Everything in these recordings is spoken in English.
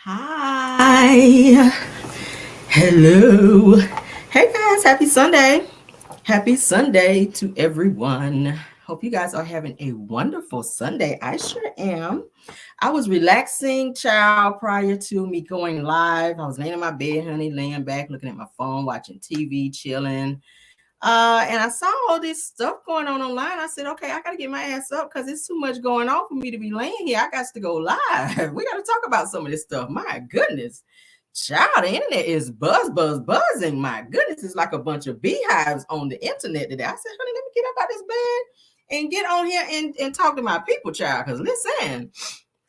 Hi. Hello. Hey guys, happy Sunday. Happy Sunday to everyone. Hope you guys are having a wonderful Sunday. I sure am. I was relaxing, child, prior to me going live. I was laying in my bed, honey, laying back, looking at my phone, watching TV, chilling. And I saw all this stuff going on online. I said, okay, I got to get my ass up because it's too much going on for me to be laying here. I got to go live. We got to talk about some of this stuff. My goodness. Child, the internet is buzzing. My goodness, it's like a bunch of beehives on the internet today. I said, honey, let me get up out this bed and get on here and talk to my people, child. Because listen,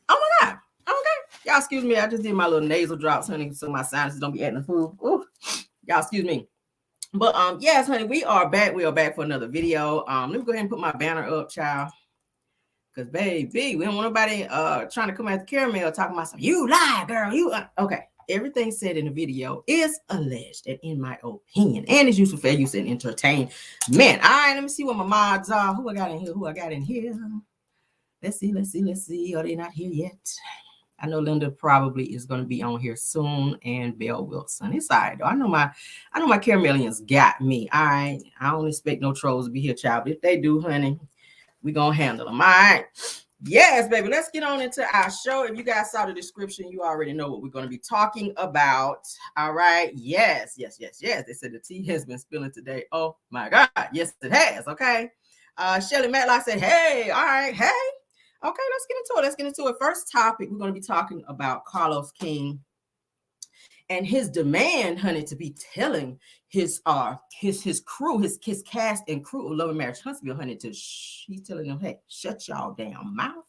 oh my God. Okay. Y'all excuse me. I just did my little nasal drops, honey, so my sinuses don't be acting the fool. Ooh. Y'all excuse me. But yes, honey, we are back. We are back for another video. Let me go ahead and put my banner up, child. Cause baby, we don't want nobody trying to come at the caramel talking about something. You lie, girl. You okay. Everything said in the video is alleged and in my opinion. And it's useful for use and entertain. Man, all right, let me see what my mods are. Who I got in here? Let's see. Are they not here yet? I know Linda probably is going to be on here soon, and Belle Wilson. It's all right though. I know my caramelians got me. All right. I don't expect no trolls to be here, child. But if they do, honey, we gonna handle them. All right. Yes, baby. Let's get on into our show. If you guys saw the description, you already know what we're going to be talking about. All right. Yes. They said the tea has been spilling today. Oh my God. Yes, it has. Okay. Shelly Matlock said, hey, all right, hey. Okay, let's get into it. First topic, we're going to be talking about Carlos King and his demand, honey, to be telling his crew, his cast and crew of Love and Marriage Huntsville, honey, he's telling them, hey, shut y'all damn mouth.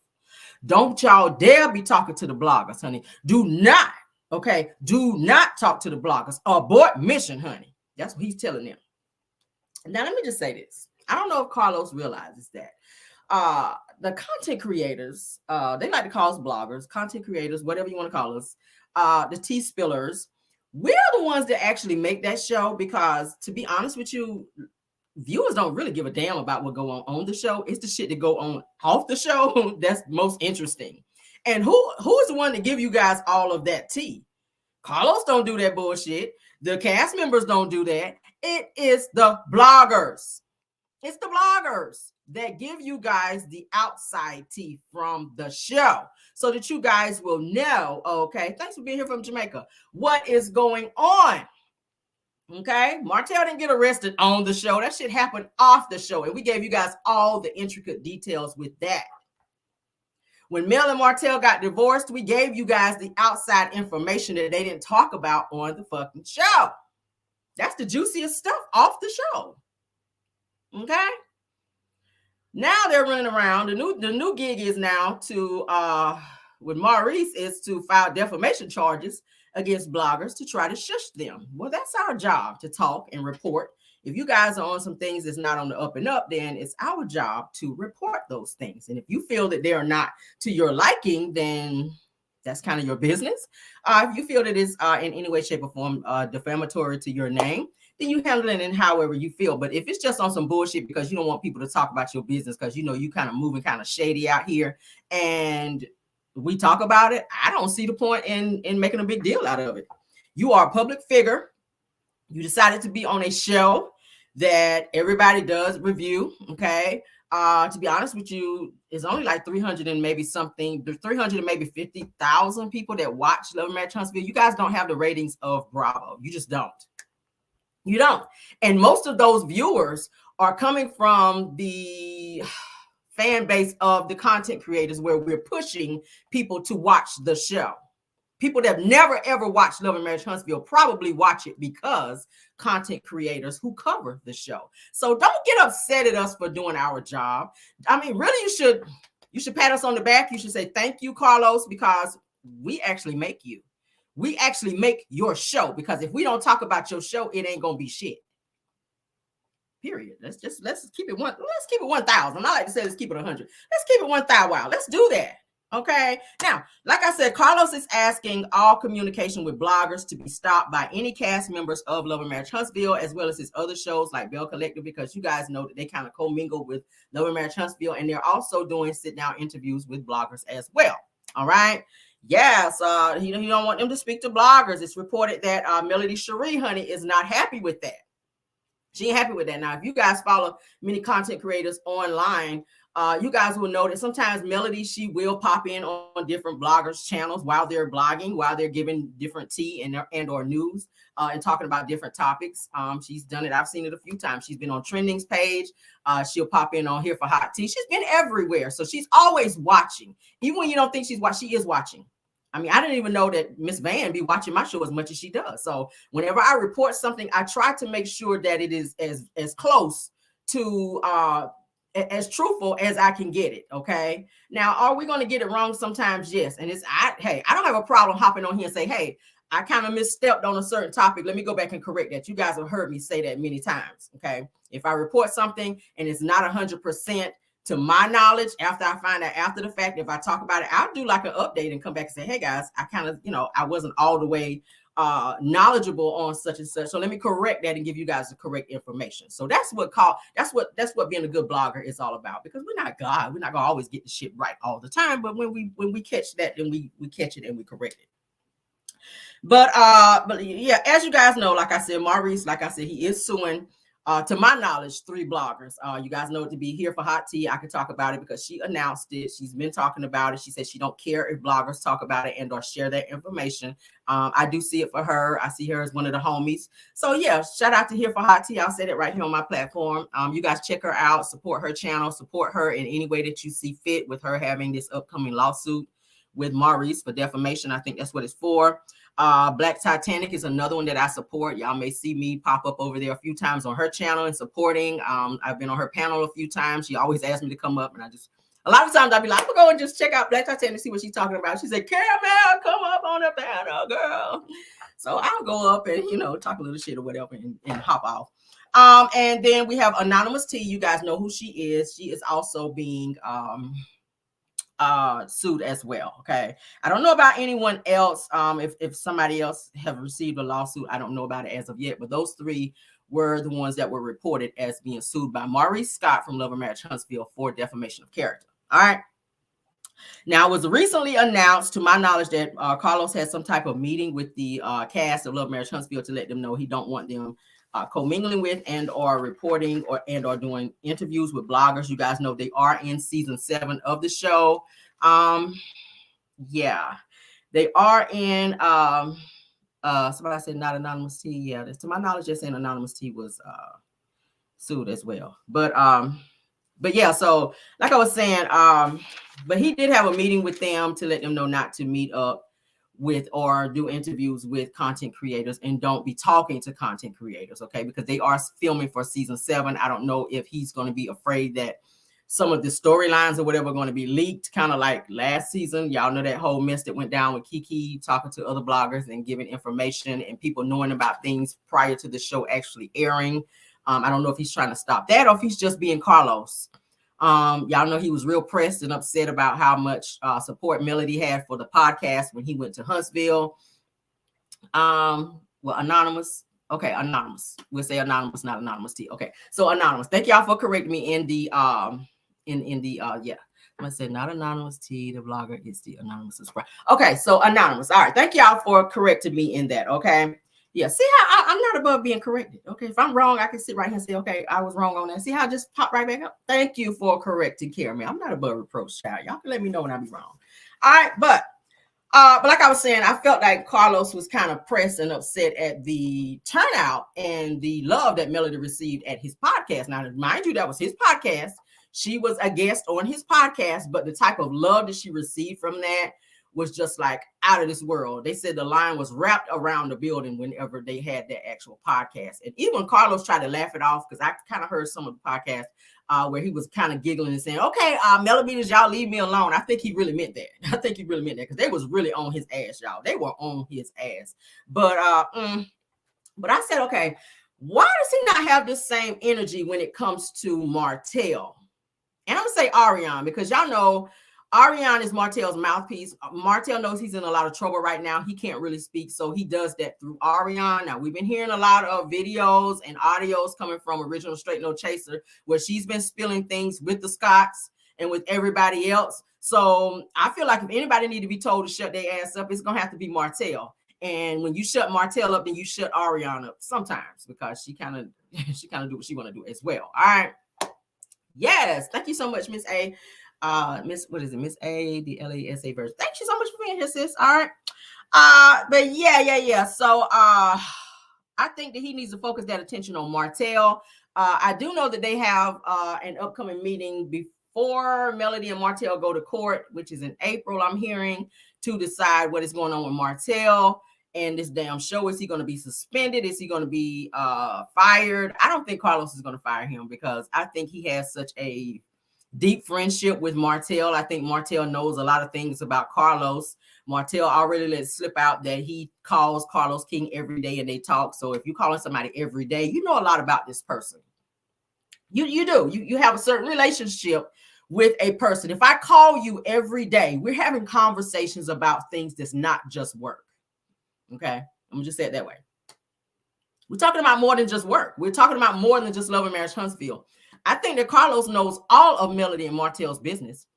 Don't y'all dare be talking to the bloggers, honey. Do not talk to the bloggers. Abort mission, honey. That's what he's telling them. Now, let me just say this. I don't know if Carlos realizes that. The content creators, they like to call us bloggers, content creators, whatever you want to call us, the tea spillers. We're the ones that actually make that show because, to be honest with you, viewers don't really give a damn about what go on the show. It's the shit that go on off the show that's most interesting. And who is the one to give you guys all of that tea? Carlos don't do that bullshit. The cast members don't do that. It is the bloggers. It's the bloggers that give you guys the outside tea from the show so that you guys will know, okay, thanks for being here from Jamaica, what is going on. Okay, Martell didn't get arrested on the show. That shit happened off the show, and we gave you guys all the intricate details with that. When Mel and Martell got divorced, we gave you guys the outside information that they didn't talk about on the fucking show. That's the juiciest stuff off the show. Okay. Now they're running around. The new gig is now to with Maurice is to file defamation charges against bloggers to try to shush them. Well, that's our job, to talk and report. If you guys are on some things that's not on the up and up, then it's our job to report those things. And if you feel that they are not to your liking, then that's kind of your business. If you feel that it's in any way, shape, or form defamatory to your name, then you handle it in however you feel. But if it's just on some bullshit because you don't want people to talk about your business because you know you kind of moving kind of shady out here and we talk about it, I don't see the point in making a big deal out of it. You are a public figure. You decided to be on a show that everybody does review, okay? To be honest with you, it's only like 300 and maybe something, 300 and maybe 50,000 people that watch Love and Marriage Huntsville. You guys don't have the ratings of Bravo. You just don't. You don't. And most of those viewers are coming from the fan base of the content creators where we're pushing people to watch the show. People that have never, ever watched Love and Marriage Huntsville probably watch it because content creators who cover the show. So don't get upset at us for doing our job. I mean, really, you should pat us on the back. You should say, thank you, Carlos, because we actually make you. We actually make your show, because if we don't talk about your show, it ain't gonna be shit. Period. Let's keep it 1,000. I like to say let's keep it 100. Let's keep it 1,000. Wow, let's do that. Okay. Now, like I said, Carlos is asking all communication with bloggers to be stopped by any cast members of Love and Marriage Huntsville, as well as his other shows like Bell Collective, because you guys know that they kind of commingle with Love and Marriage Huntsville, and they're also doing sit-down interviews with bloggers as well. All right. Yes, he don't want them to speak to bloggers. It's reported that Melody Cherie, honey, is not happy with that. She ain't happy with that. Now, if you guys follow many content creators online, you guys will know that sometimes Melody, she will pop in on different bloggers' channels while they're blogging, while they're giving different tea and or news and talking about different topics. She's done it. I've seen it a few times. She's been on Trending's page. She'll pop in on Here for Hot Tea. She's been everywhere. So she's always watching. Even when you don't think she's watching, she is watching. I mean, I didn't even know that Miss Van be watching my show as much as she does. So whenever I report something, I try to make sure that it is as close to as truthful as I can get it. Okay. Now, are we going to get it wrong sometimes? Yes. And I don't have a problem hopping on here and say, hey, I kind of misstepped on a certain topic. Let me go back and correct that. You guys have heard me say that many times. Okay. If I report something and it's not 100%, to my knowledge, after I find out after the fact, if I talk about it, I'll do like an update and come back and say, hey guys, I kind of, I wasn't all the way knowledgeable on such and such. So let me correct that and give you guys the correct information. So that's what being a good blogger is all about, because we're not God. We're not gonna always get the shit right all the time. But when we catch that, then we catch it and we correct it. But yeah, as you guys know, like I said, Maurice, like I said, he is suing. To my knowledge, 3 bloggers. You guys know it to be Here for Hot Tea. I can talk about it because she announced it. She's been talking about it. She said she don't care if bloggers talk about it and or share that information. I do see it for her. I see her as one of the homies. So yeah, shout out to Here for Hot Tea. I'll say it right here on my platform. You guys check her out, support her channel, support her in any way that you see fit with her having this upcoming lawsuit with Maurice for defamation. I think that's what it's for. Black Titanic is another one that I support. Y'all may see me pop up over there a few times on her channel and supporting. I've been on her panel a few times. She always asks me to come up, and a lot of times I'll be like, I'm gonna go and just check out Black Titanic and see what she's talking about. She said, Caramel, come up on the panel, girl. So I'll go up and talk a little shit or whatever and hop off. And then we have Anonymous T. You guys know who she is. She is also being sued as well. Okay, I don't know about anyone else. If somebody else have received a lawsuit, I don't know about it as of yet, but those 3 were the ones that were reported as being sued by Maurice Scott from Love and Marriage Huntsville for defamation of character. All right. Now, it was recently announced, to my knowledge, that Carlos had some type of meeting with the cast of Love Marriage Huntsville to let them know he don't want them commingling with and or reporting or doing interviews with bloggers. You guys know they are in season 7 of the show. Yeah, they are in somebody said not Anonymous T. Yeah, to my knowledge, just saying Anonymous T was sued as well. But yeah, so like I was saying, but he did have a meeting with them to let them know not to meet up with or do interviews with content creators and don't be talking to content creators, okay? Because they are filming for season 7. I don't know if he's going to be afraid that some of the storylines or whatever are going to be leaked, kind of like last season. Y'all know that whole mess that went down with Kiki talking to other bloggers and giving information and people knowing about things prior to the show actually airing. I don't know if he's trying to stop that or if he's just being Carlos. Y'all know he was real pressed and upset about how much support Melody had for the podcast when he went to Huntsville. Well, Anonymous. Okay, Anonymous. We'll say Anonymous, not Anonymous T. Okay, so Anonymous. Thank y'all for correcting me in the yeah. I said not Anonymous T, the blogger, is the Anonymous subscriber. Okay, so Anonymous. All right, thank y'all for correcting me in that. Okay. Yeah, see how I'm not above being corrected. Okay, if I'm wrong, I can sit right here and say, okay, I was wrong on that. See how I just pop right back up? Thank you for correcting Caramel. I'm not above reproach, child. Y'all can let me know when I be wrong. All right, but like I was saying, I felt like Carlos was kind of pressed and upset at the turnout and the love that Melody received at his podcast. Now, mind you, that was his podcast. She was a guest on his podcast, but the type of love that she received from that was just like out of this world. They said the line was wrapped around the building whenever they had their actual podcast. And even Carlos tried to laugh it off, because I kind of heard some of the podcasts where he was kind of giggling and saying, okay, Melody, y'all leave me alone. I think he really meant that. I think he really meant that, because they was really on his ass, y'all. They were on his ass. But I said, okay, why does he not have this same energy when it comes to Martell? And I'm going to say Ariane, because y'all know Ariane is Martell's mouthpiece. Martell knows he's in a lot of trouble right now. He can't really speak, so he does that through Ariane. Now, we've been hearing a lot of videos and audios coming from Original Straight No Chaser, where she's been spilling things with the Scotts and with everybody else. So I feel like if anybody need to be told to shut their ass up, it's gonna have to be Martell. And when you shut Martell up, then you shut Ariana up sometimes, because she kind of do what she want to do as well. All right. Yes. Thank you so much, Miss A. Miss, what is it? Miss A, the LASA version. Thank you so much for being here, sis. All right. But yeah. So I think that he needs to focus that attention on Martell. I do know that they have an upcoming meeting before Melody and Martell go to court, which is in April, I'm hearing, to decide what is going on with Martell and this damn show. Is he going to be suspended? Is he going to be fired? I don't think Carlos is going to fire him, because I think he has such a deep friendship with Martell. I think Martell knows a lot of things about Carlos. Martell already let slip out that he calls Carlos King every day and they talk. So if you're calling somebody every day, you know a lot about this person. You do. You have a certain relationship with a person. If I call you every day, we're having conversations about things that's not just work. Okay? I'm gonna just say it that way. We're talking about more than just work. We're talking about more than just Love and Marriage Huntsville. I think that Carlos knows all of Melody and Martell's business.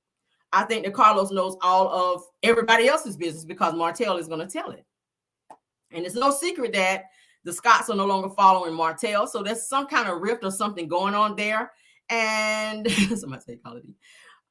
I think that Carlos knows all of everybody else's business, because Martell is going to tell it. And it's no secret that the Scotts are no longer following Martell. So there's some kind of rift or something going on there. And somebody say quality.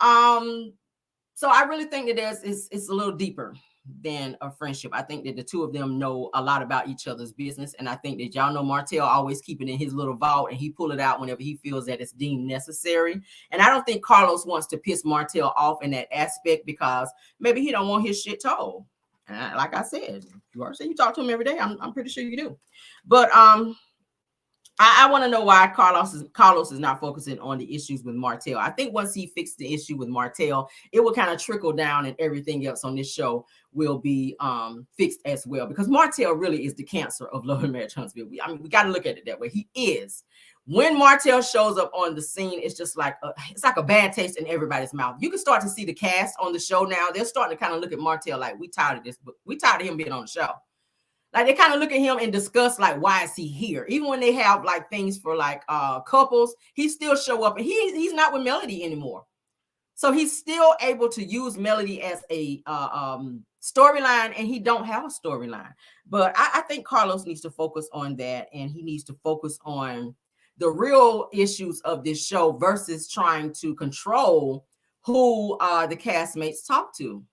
So I really think that it's a little deeper than a friendship. I think that the two of them know a lot about each other's business. And I think that y'all know Martell always keep it in his little vault, and he pull it out whenever he feels that it's deemed necessary. And I don't think Carlos wants to piss Martell off in that aspect, because maybe he don't want his shit told. And like I said, you already say you talk to him every day. I'm pretty sure you do. But I want to know why Carlos is not focusing on the issues with Martell. I think once he fixed the issue with Martell, it will kind of trickle down, and everything else on this show will be fixed as well. Because Martell really is the cancer of Love and Marriage Huntsville. We got to look at it that way. He is. When Martell shows up on the scene, it's just like it's like a bad taste in everybody's mouth. You can start to see the cast on the show now. They're starting to kind of look at Martell like, we tired of this, but we tired of him being on the show. Like, they kind of look at him and discuss, like, why is he here? Even when they have like things for like couples, he still show up, and he's not with Melody anymore. So he's still able to use Melody as a storyline, and he don't have a storyline. But I think Carlos needs to focus on that, and he needs to focus on the real issues of this show versus trying to control who the castmates talk to.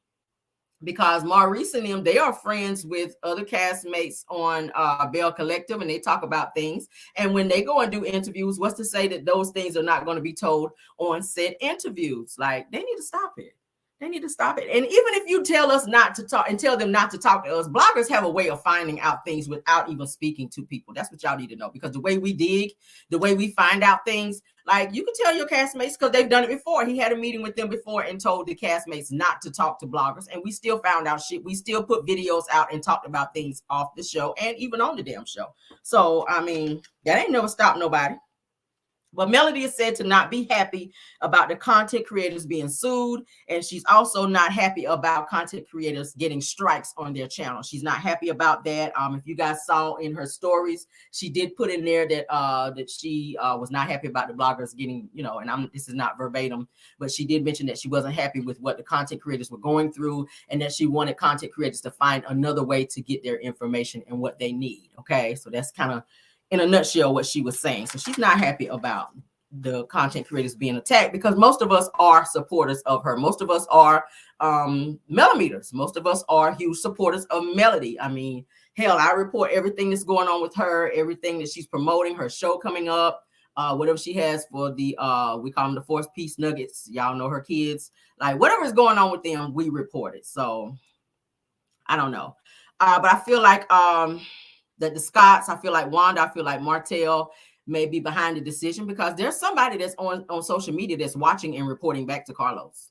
Because Maurice and them, they are friends with other castmates on Bell Collective, and they talk about things. And when they go and do interviews, what's to say that those things are not going to be told on said interviews? Like, they need to stop it. They need to stop it. And even if you tell us not to talk and tell them not to talk to us, bloggers have a way of finding out things without even speaking to people. That's what y'all need to know. Because the way we dig, the way we find out things, like, you can tell your castmates, because they've done it before. He had a meeting with them before and told the castmates not to talk to bloggers. And we still found out shit. We still put videos out and talked about things off the show and even on the damn show. So, I mean, that ain't never stopped nobody. But Melody is said to not be happy about the content creators being sued. And she's also not happy about content creators getting strikes on their channel. She's not happy about that. If you guys saw in her stories, she did put in there that she was not happy about the bloggers getting, and this is not verbatim, but she did mention that she wasn't happy with what the content creators were going through, and that she wanted content creators to find another way to get their information and what they need. Okay, so that's kind of, in a nutshell, what she was saying. So she's not happy about the content creators being attacked, because most of us are supporters of her. Most of us are millimeters. Most of us are huge supporters of Melody. I mean, hell, I report everything that's going on with her, everything that she's promoting, her show coming up, whatever she has for the, we call them the Force Peace Nuggets. Y'all know her kids. Like, whatever is going on with them, we report it. So I don't know. But I feel like that the Scotts, I feel like Wanda, I feel like Martell may be behind the decision, because there's somebody that's on social media that's watching and reporting back to Carlos.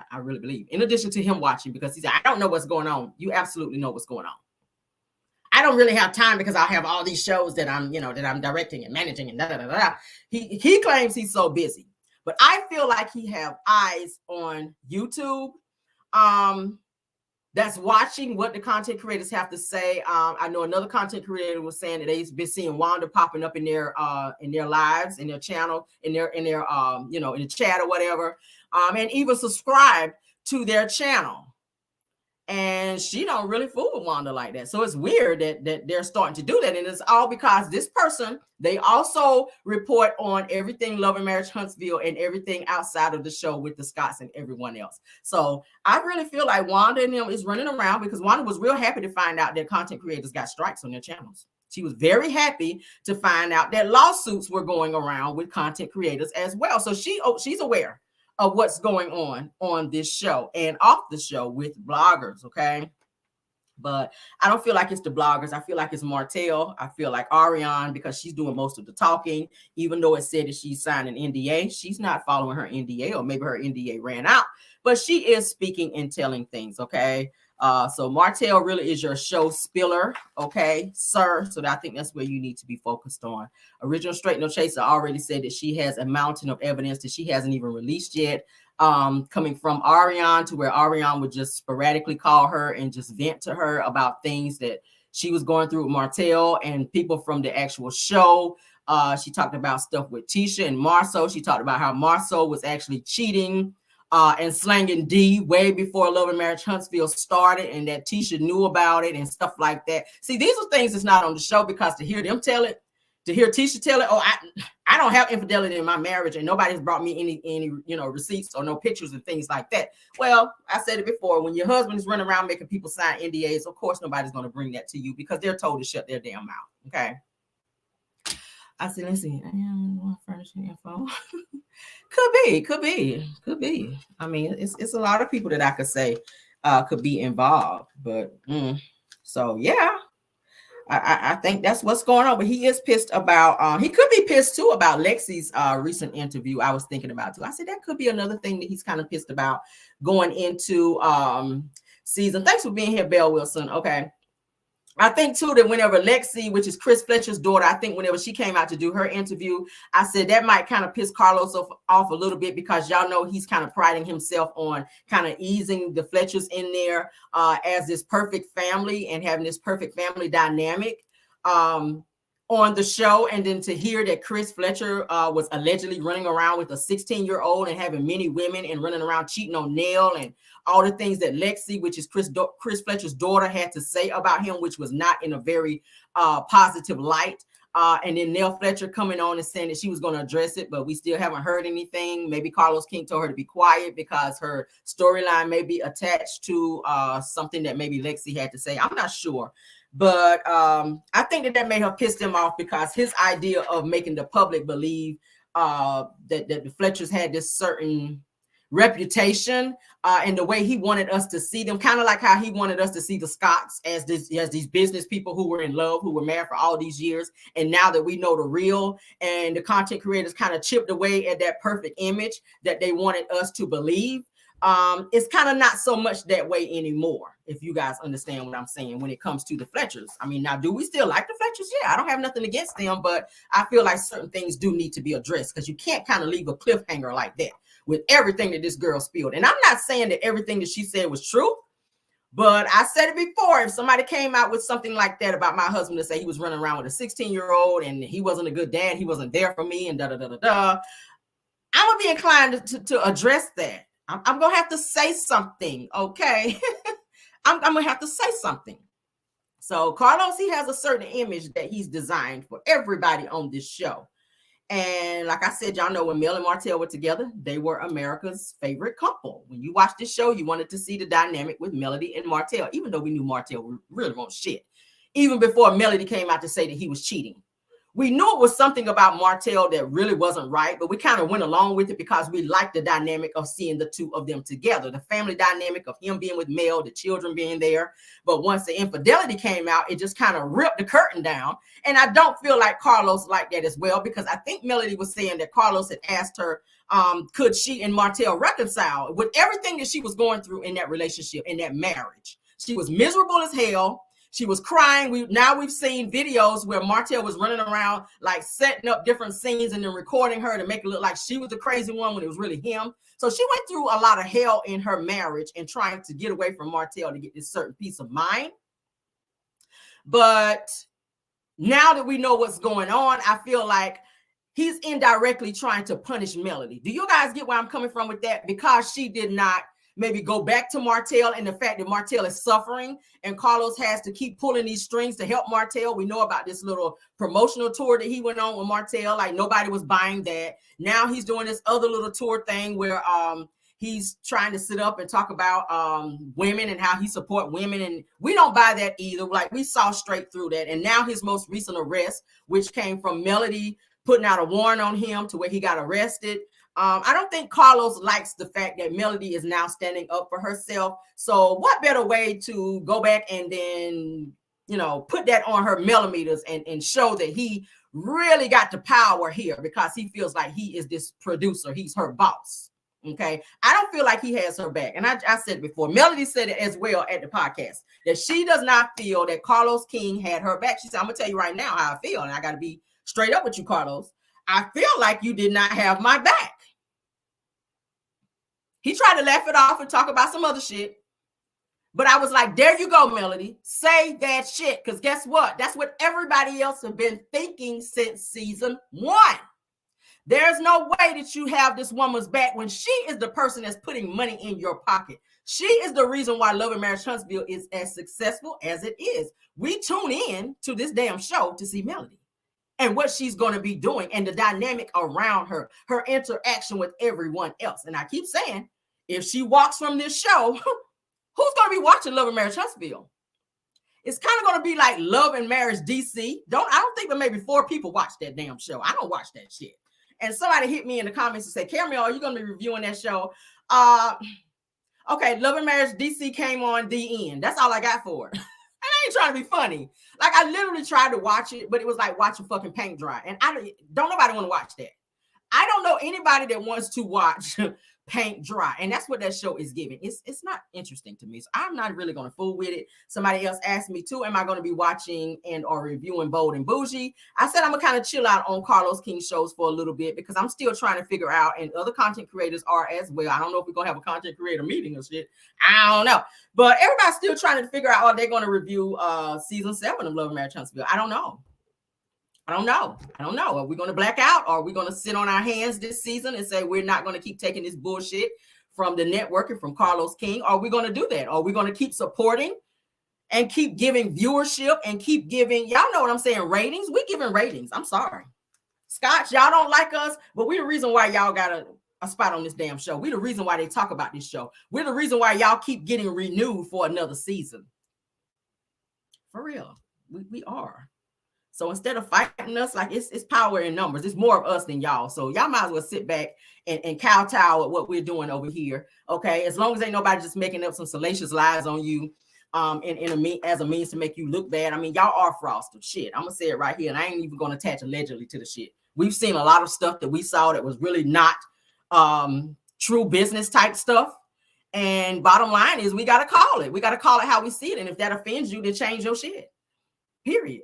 I really believe, in addition to him watching, because he said, I don't know what's going on. You absolutely know what's going on. I don't really have time, because I have all these shows that I'm directing and managing and da da da da. He claims he's so busy, but I feel like he have eyes on YouTube. that's watching what the content creators have to say. I know another content creator was saying that they've been seeing Wanda popping up in their lives, in their channel, in their in the chat or whatever, and even subscribe to their channel. And she don't really fool with Wanda like that. So it's weird that they're starting to do that. And it's all because this person, they also report on everything Love and Marriage Huntsville and everything outside of the show with the Scotts and everyone else. So I really feel like Wanda and them is running around, because Wanda was real happy to find out that content creators got strikes on their channels. She was very happy to find out that lawsuits were going around with content creators as well. So she's aware of what's going on this show and off the show with bloggers, okay? But I don't feel like it's the bloggers. I feel like it's Martell. I feel like Ariane, because she's doing most of the talking, even though it said that she signed an NDA. She's not following her NDA, or maybe her NDA ran out, but she is speaking and telling things, okay? So Martell really is your show spiller, okay, sir? So I think that's where you need to be focused on. Original Straight No Chaser already said that she has a mountain of evidence that she hasn't even released yet, coming from Ariane, to where Ariane would just sporadically call her and just vent to her about things that she was going through with Martell and people from the actual show. She talked about stuff with Tisha and Marceau. She talked about how Marceau was actually cheating and slanging D way before Love and Marriage Huntsville started, and that Tisha knew about it and stuff like that. See, these are things that's not on the show, because to hear them tell it, to hear Tisha tell it, oh, I don't have infidelity in my marriage, and nobody's brought me any receipts or no pictures and things like that. Well, I said it before, when your husband is running around making people sign NDAs, of course nobody's going to bring that to you, because they're told to shut their damn mouth. Okay. I said, let's see. I am furnishing info. Could be. I mean, it's a lot of people that I could say could be involved, but so yeah, I think that's what's going on. But he is pissed about. He could be pissed too about Lexi's recent interview. I was thinking about too. I said that could be another thing that he's kind of pissed about going into season. Thanks for being here, Belle Wilson. Okay. I think too that whenever Lexi, which is Chris Fletcher's daughter, I think whenever she came out to do her interview, I said that might kind of piss Carlos off a little bit, because y'all know he's kind of priding himself on kind of easing the Fletchers in there as this perfect family and having this perfect family dynamic on the show. And then to hear that Chris Fletcher was allegedly running around with a 16-year-old and having many women and running around cheating on Nell and all the things that Lexi, which is Chris Fletcher's daughter, had to say about him, which was not in a very positive light. And then Nell Fletcher coming on and saying that she was going to address it, but we still haven't heard anything. Maybe Carlos King told her to be quiet because her storyline may be attached to something that maybe Lexi had to say. I'm not sure. But I think that may have pissed him off, because his idea of making the public believe that the Fletchers had this certain reputation and the way he wanted us to see them, kind of like how he wanted us to see the Scotts as these business people who were in love, who were married for all these years. And now that we know the real, and the content creators kind of chipped away at that perfect image that they wanted us to believe, it's kind of not so much that way anymore, if you guys understand what I'm saying when it comes to the Fletchers. I mean, now, do we still like the Fletchers? Yeah, I don't have nothing against them, but I feel like certain things do need to be addressed, because you can't kind of leave a cliffhanger like that with everything that this girl spilled. And I'm not saying that everything that she said was true, but I said it before, if somebody came out with something like that about my husband, to say he was running around with a 16-year-old and he wasn't a good dad, he wasn't there for me, and I'm gonna be inclined to address that. I'm gonna have to say something, okay? I'm gonna have to say something. So Carlos, he has a certain image that he's designed for everybody on this show. And like I said, y'all know when Mel and Martell were together, they were America's favorite couple. When you watch this show, you wanted to see the dynamic with Melody and Martell, even though we knew Martell really won't shit. Even before Melody came out to say that he was cheating. We knew it was something about Martell that really wasn't right, but we kind of went along with it because we liked the dynamic of seeing the two of them together, the family dynamic of him being with Mel, the children being there. But once the infidelity came out, it just kind of ripped the curtain down. And I don't feel like Carlos liked that as well, because I think Melody was saying that Carlos had asked her, could she and Martell reconcile with everything that she was going through in that relationship, in that marriage. She was miserable as hell. She was crying. We've seen videos where Martell was running around like setting up different scenes and then recording her to make it look like she was the crazy one when it was really him. So she went through a lot of hell in her marriage and trying to get away from Martell to get this certain peace of mind. But now that we know what's going on, I feel like he's indirectly trying to punish Melody. Do you guys get where I'm coming from with that? Because she did not maybe go back to Martell, and the fact that Martell is suffering and Carlos has to keep pulling these strings to help Martell. We know about this little promotional tour that he went on with Martell. Like nobody was buying that. Now he's doing this other little tour thing where he's trying to sit up and talk about women and how he support women. And we don't buy that either. Like we saw straight through that. And now his most recent arrest, which came from Melody putting out a warrant on him to where he got arrested. I don't think Carlos likes the fact that Melody is now standing up for herself. So what better way to go back and then, put that on her millimeters and show that he really got the power here because he feels like he is this producer. He's her boss. Okay. I don't feel like he has her back. And I said before, Melody said it as well at the podcast, that she does not feel that Carlos King had her back. She said, I'm going to tell you right now how I feel. And I got to be straight up with you, Carlos. I feel like you did not have my back. He tried to laugh it off and talk about some other shit. But I was like, there you go, Melody. Say that shit. Because guess what? That's what everybody else have been thinking since season 1. There's no way that you have this woman's back when she is the person that's putting money in your pocket. She is the reason why Love and Marriage Huntsville is as successful as it is. We tune in to this damn show to see Melody and what she's going to be doing and the dynamic around her interaction with everyone else. And I keep saying, if she walks from this show, who's going to be watching Love and Marriage Huntsville? It's kind of going to be like Love and Marriage DC. I don't think but maybe 4 people watch that damn show. I don't watch that shit. And somebody hit me in the comments and said, Camille, are you going to be reviewing that show? Okay, Love and Marriage DC came on the end. That's all I got for it. I ain't trying to be funny. Like, I literally tried to watch it, but it was like watching fucking paint dry. And don't nobody want to watch that. I don't know anybody that wants to watch paint dry. And that's what that show is giving. It's not interesting to me. So I'm not really going to fool with it. Somebody else asked me too, am I going to be watching and or reviewing Bold and Bougie? I said I'm going to kind of chill out on Carlos King shows for a little bit because I'm still trying to figure out, and other content creators are as well. I don't know if we're going to have a content creator meeting or shit. I don't know. But everybody's still trying to figure out, are they going to review season 7 of Love and Marriage Huntsville? I don't know. Are we going to black out? Or are we going to sit on our hands this season and say we're not going to keep taking this bullshit from the network and from Carlos King? Are we going to do that? Are we going to keep supporting and keep giving viewership and keep giving, y'all know what I'm saying, ratings? We're giving ratings. I'm sorry. Scotch, y'all don't like us, but we're the reason why y'all got a spot on this damn show. We're the reason why they talk about this show. We're the reason why y'all keep getting renewed for another season. For real. We are. So instead of fighting us, like it's power in numbers. It's more of us than y'all. So y'all might as well sit back and kowtow at what we're doing over here. Okay. As long as ain't nobody just making up some salacious lies on you as a means to make you look bad. I mean, y'all are frosted. Shit. I'm gonna say it right here. And I ain't even gonna attach allegedly to the shit. We've seen a lot of stuff that we saw that was really not true business type stuff. And bottom line is we gotta call it. We gotta call it how we see it. And if that offends you, then change your shit. Period.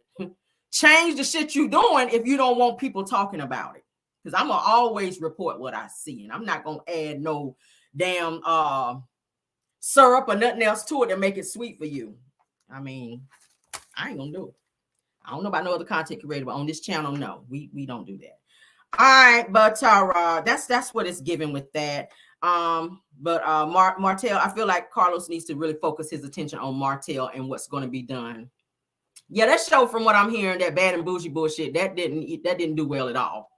Change the shit you doing if you don't want people talking about it. Because I'm going to always report what I see. And I'm not going to add no damn syrup or nothing else to it to make it sweet for you. I mean, I ain't going to do it. I don't know about no other content creator, but on this channel, no. We don't do that. All right, but that's what it's giving with that. But Martell, I feel like Carlos needs to really focus his attention on Martell and what's going to be done. Yeah, that show, from what I'm hearing, that Bad and Bougie bullshit, that didn't do well at all.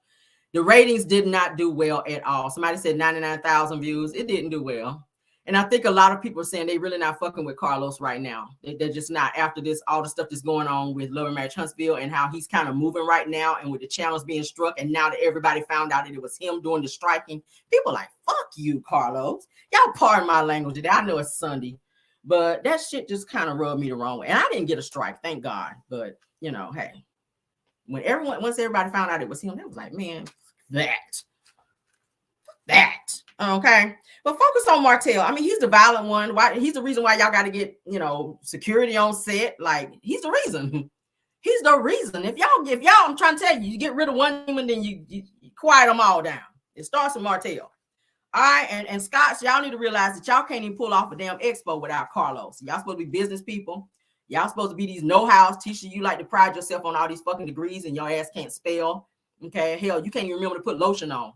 The ratings did not do well at all. Somebody said 99,000 views. It didn't do well. And I think a lot of people are saying they really not fucking with Carlos right now. They're just not, after this, all the stuff that's going on with Love and Marriage Huntsville and how he's kind of moving right now, and with the channels being struck, and now that everybody found out that it was him doing the striking, people are like, fuck you, Carlos. Y'all pardon my language today. I know it's Sunday. But that shit just kind of rubbed me the wrong way. And I didn't get a strike, thank God. But, hey, once everybody found out it was him, they was like, man, that. that. Okay. But focus on Martell. I mean, he's the violent one. Why? He's the reason why y'all got to get, security on set. Like, he's the reason. He's the reason. If y'all, I'm trying to tell you, you get rid of one demon, then you quiet them all down. It starts with Martell. All right, and Scotts, y'all need to realize that y'all can't even pull off a damn expo without Carlos. Y'all supposed to be business people. Y'all supposed to be these know-hows. Tisha, you like to pride yourself on all these fucking degrees and your ass can't spell. Okay, hell, you can't even remember to put lotion on.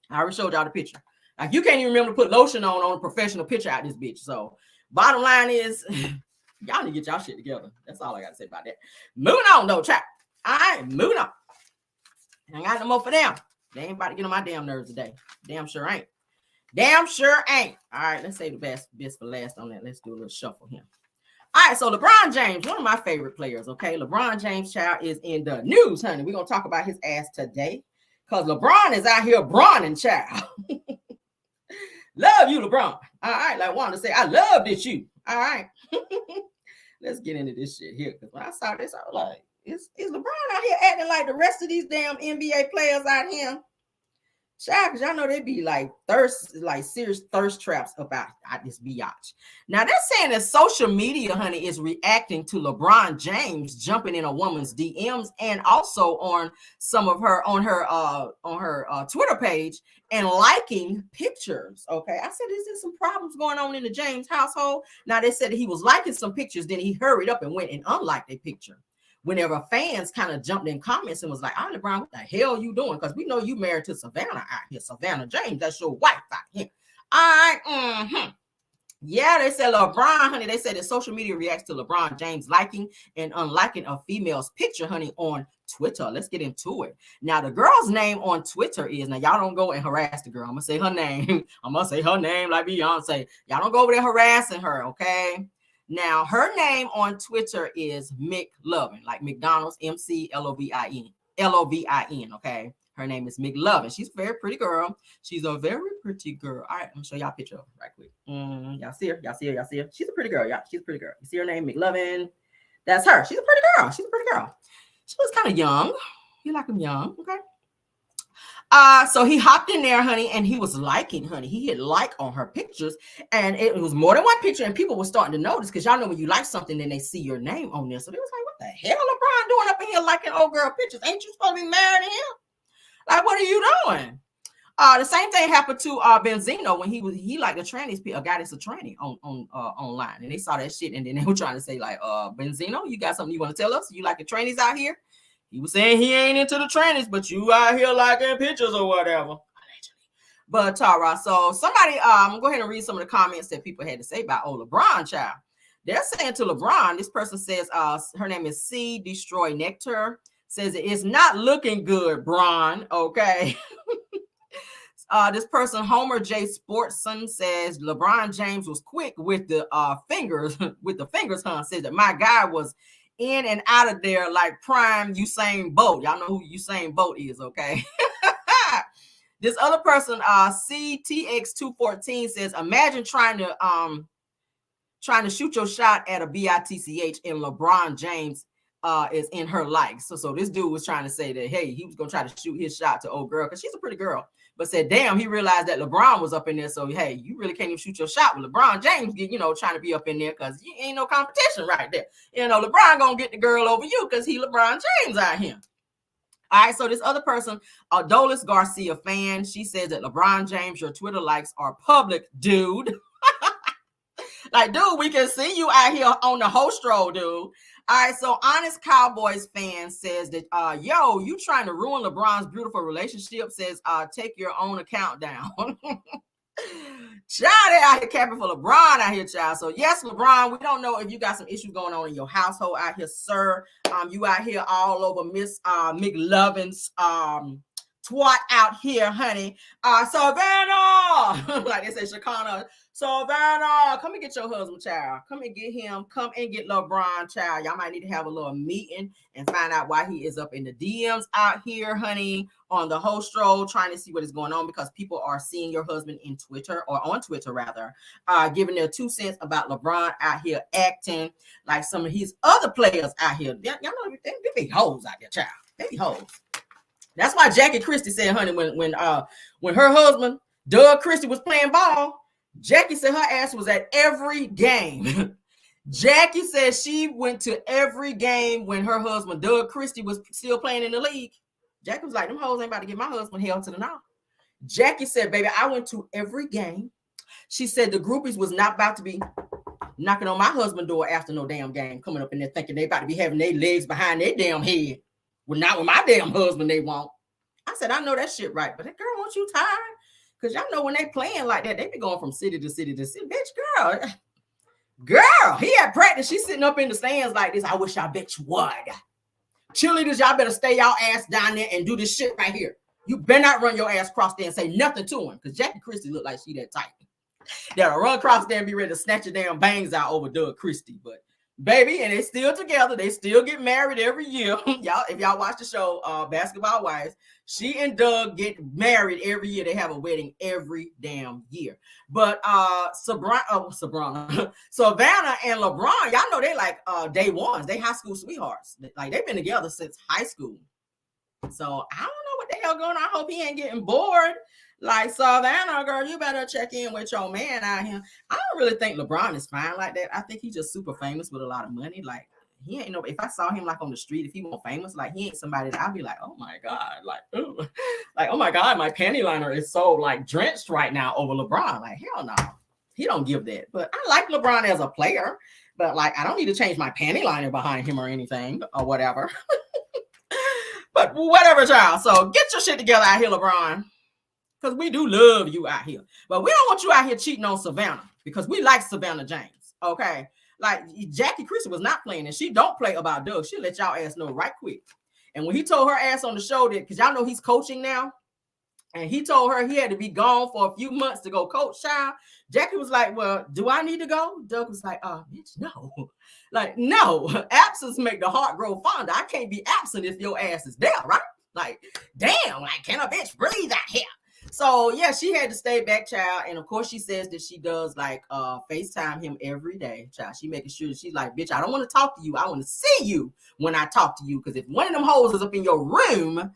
I already showed y'all the picture. Like, you can't even remember to put lotion on a professional picture out this bitch. So, bottom line is, y'all need to get y'all shit together. That's all I got to say about that. Moving on, though, chat. All right, moving on. I got no more for them. They ain't about to get on my damn nerves today. Damn sure ain't. Damn sure ain't. All right, let's say the best for last on that. Let's do a little shuffle here. All right, so LeBron James, one of my favorite players, okay? LeBron James, child, is in the news, honey. We're going to talk about his ass today because LeBron is out here brawling, child. Love you, LeBron. All right, like Wanda say, I love this you. All right. Let's get into this shit here because when I saw this, I was like, is LeBron out here acting like the rest of these damn NBA players out here? Child, because y'all know they be like serious thirst traps about this biatch. Now they're saying that social media, honey, is reacting to LeBron James jumping in a woman's DMs and also on some of her on her Twitter page and liking pictures. Okay, I said, is there some problems going on in the James household? Now they said that he was liking some pictures, then he hurried up and went and unliked a picture. Whenever fans kind of jumped in comments and was like, "Oh, LeBron, what the hell you doing?" Because we know you married to Savannah out here, Savannah James. That's your wife out here. All right. Yeah, they said LeBron, honey. They said that social media reacts to LeBron James liking and unliking a female's picture, honey, on Twitter. Let's get into it. Now, the girl's name on Twitter is, now y'all don't go and harass the girl. I'm going to say her name. I'm going to say her name like Beyonce. Y'all don't go over there harassing her, okay? Now, her name on Twitter is McLovin, like McDonald's, McLovin, Lovin, okay? Her name is McLovin. She's a very pretty girl. She's a very pretty girl. All right, I'm going to show y'all a picture right quick. Y'all see her? Y'all see her? Y'all see her? She's a pretty girl, y'all. She's a pretty girl. You see her name, McLovin? That's her. She's a pretty girl. She's a pretty girl. She was kind of young. You like them young, okay? So he hopped in there, honey, and he was liking, honey. He hit like on her pictures, and it was more than one picture, and people were starting to notice because y'all know when you like something, then they see your name on there. So they was like, what the hell LeBron doing up in here liking old girl pictures? Ain't you supposed to be married to him? Like, what are you doing? The same thing happened to Benzino when he liked a tranny, a guy that's a tranny on online, and they saw that shit, and then they were trying to say like, Benzino, you got something you want to tell us? You like the trannies out here? He was saying he ain't into the trannies, but you out here liking pictures or whatever. But Tara, so somebody, I'm gonna go ahead and read some of the comments that people had to say about LeBron, child. They're saying to LeBron, this person says, her name is C Destroy Nectar, says it is not looking good, Bron. Okay. This person, Homer J Sportson, says LeBron James was quick with the fingers, huh? Says that my guy was in and out of there like prime Usain Bolt. Y'all know who Usain Bolt is, okay? This other person, CTX214, says, imagine trying to shoot your shot at a bitch and LeBron James is in her likes. So this dude was trying to say that, hey, he was gonna try to shoot his shot to old girl because she's a pretty girl. But said, damn, he realized that LeBron was up in there. So, hey, you really can't even shoot your shot with LeBron James, trying to be up in there because you ain't no competition right there. LeBron going to get the girl over you because he LeBron James out here. All right, so this other person, Dolis Garcia fan, she says that LeBron James, your Twitter likes are public, dude. Like, dude, we can see you out here on the host roll, dude. All right, so Honest Cowboys fan says that, yo, you trying to ruin LeBron's beautiful relationship, says, take your own account down. Child, they out here capping for LeBron out here, child. So, yes, LeBron, we don't know if you got some issues going on in your household out here, sir. You out here all over Miss McLovin's twat out here, honey. Savannah, like they say, Shakana. Savannah, come and get your husband, child. Come and get him. Come and get LeBron, child. Y'all might need to have a little meeting and find out why he is up in the DMs out here, honey, on the host roll, trying to see what is going on because people are seeing your husband in Twitter, or on Twitter rather, giving their 2 cents about LeBron out here acting like some of his other players out here. Y'all know they be hoes out there, child. They be hoes. That's why Jackie Christie said, honey, when her husband Doug Christie was playing ball, Jackie said her ass was at every game. Jackie said she went to every game when her husband Doug Christie was still playing in the league. Jackie was like, them hoes ain't about to get my husband held to the now. Jackie said, baby, I went to every game. She said the groupies was not about to be knocking on my husband's door after no damn game, coming up in there thinking they about to be having their legs behind their damn head. Well, not with my damn husband they won't. I said, I know that shit right, but that girl wants you tired. Because y'all know when they playing like that, they be going from city to city to city. Bitch, girl, he had practice. She's sitting up in the stands like this. I wish I bet you would. Cheerleaders, y'all better stay y'all ass down there and do this shit right here. You better not run your ass across there and say nothing to him. Because Jackie Christie look like she that type. That'll run across there and be ready to snatch your damn bangs out over Doug Christie. But baby, and they still together. They still get married every year. Y'all, if y'all watch the show, Basketball Wives, she and Doug get married every year. They have a wedding every damn year. But Savannah and LeBron, y'all know they like day ones. They high school sweethearts. Like they've been together since high school. So I don't know what the hell going on. I hope he ain't getting bored. Like, Savannah, girl, you better check in with your man out here. I don't really think LeBron is fine like that. I think he's just super famous with a lot of money. Like, he ain't no, if I saw him like on the street, if he wasn't famous, like he ain't somebody that I'd be like, oh my God, like, ooh. Like, oh my God, my panty liner is so like drenched right now over LeBron. Like, hell no, he don't give that. But I like LeBron as a player, but like, I don't need to change my panty liner behind him or anything or whatever. But whatever, child. So get your shit together out here, LeBron. Because we do love you out here. But we don't want you out here cheating on Savannah. Because we like Savannah James. Okay? Like, Jackie Christie was not playing. And she don't play about Doug. She'll let y'all ass know right quick. And when he told her ass on the show that, because y'all know he's coaching now. And he told her he had to be gone for a few months to go coach, child. Jackie was like, well, do I need to go? Doug was like, bitch, no. Like, no. Absence make the heart grow fonder. I can't be absent if your ass is there, right? Like, damn, like, can a bitch breathe out here? So yeah, she had to stay back, child. And of course she says that she does like FaceTime him every day, child. She making sure she's like, bitch, I don't want to talk to you. I want to see you when I talk to you. Because if one of them hoes is up in your room,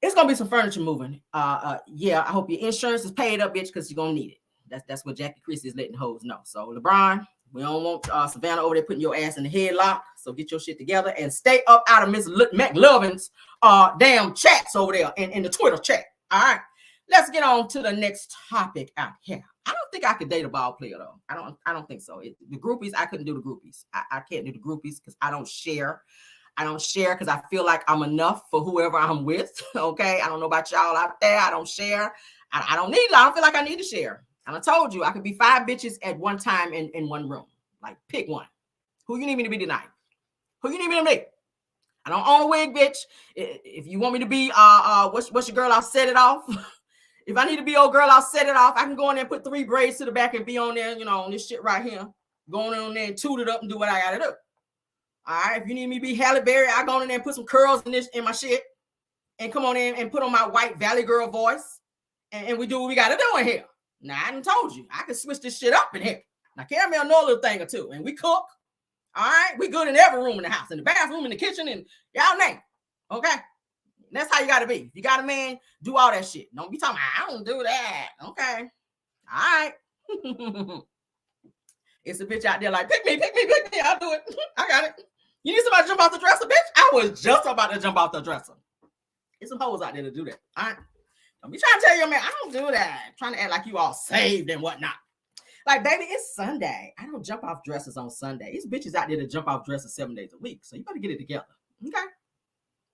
it's gonna be some furniture moving. Yeah, I hope your insurance is paid up, bitch, because you're gonna need it. That's what Jackie Christie is letting hoes know. So LeBron, we don't want Savannah over there putting your ass in the headlock. So get your shit together and stay up out of Miss McLovin's damn chats over there in the Twitter chat. All right. Let's get on to the next topic out here. I don't think I could date a ball player though. I don't think so. The groupies, I couldn't do the groupies. I can't do the groupies because I don't share. I don't share because I feel like I'm enough for whoever I'm with. Okay. I don't know about y'all out there. I don't share. I don't feel like I need to share. And I told you I could be 5 bitches at one time in one room. Like, pick one. Who you need me to be tonight? Who you need me to be? I don't own a wig, bitch. If you want me to be what's your girl, I'll set it off. If I need to be old girl, I'll set it off. I can go in there and put 3 braids to the back and be on there, you know, on this shit right here. Going on there and toot it up and do what I gotta do. All right. If you need me to be Halle Berry, I go in there and put some curls in my shit and come on in and put on my white Valley Girl voice. And we do what we gotta do in here. Now, I done told you, I can switch this shit up in here. Now, Caramel know a little thing or two. And we cook. All right. We good in every room in the house, in the bathroom, in the kitchen, and y'all name. Okay. That's how you got to be. If you got a man, do all that shit. Don't be talking, I don't do that. Okay. All right. It's a bitch out there like, pick me. I'll do it. I got it. You need somebody to jump off the dresser, bitch? I was just about to jump off the dresser. There's some hoes out there to do that. All right. Don't be trying to tell your man, I don't do that. I'm trying to act like you all saved and whatnot. Like, baby, it's Sunday. I don't jump off dresses on Sunday. These bitches out there to jump off dresses 7 days a week. So you better get it together.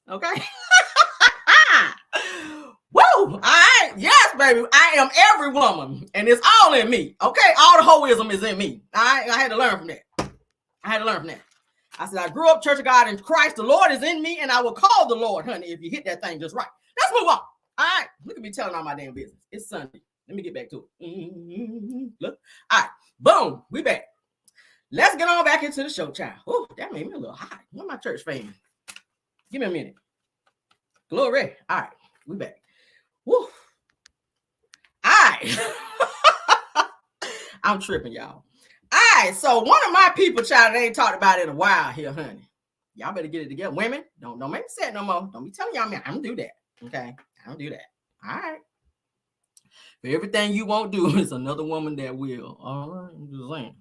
Okay. Woo! All right. Yes, baby. I am every woman. And it's all in me. Okay. All the hoism is in me. All right. I had to learn from that. I said, I grew up Church of God in Christ. The Lord is in me, and I will call the Lord, honey, if you hit that thing just right. Let's move on. All right. Look at me telling all my damn business. It's Sunday. Let me get back to it. Look. All right. Boom. We back. Let's get on back into the show, child. Oh, that made me a little hot. Where my church fan? Give me a minute. Glory. All right. We back. Woo. All right. I'm tripping, y'all. All right. So one of my people, child, they ain't talked about it in a while here, honey. Y'all better get it together. Women, don't make me say it no more. Don't be telling y'all, man, I don't do that. Okay, I don't do that. All right. For everything you won't do, it's another woman that will. All right, I'm just saying.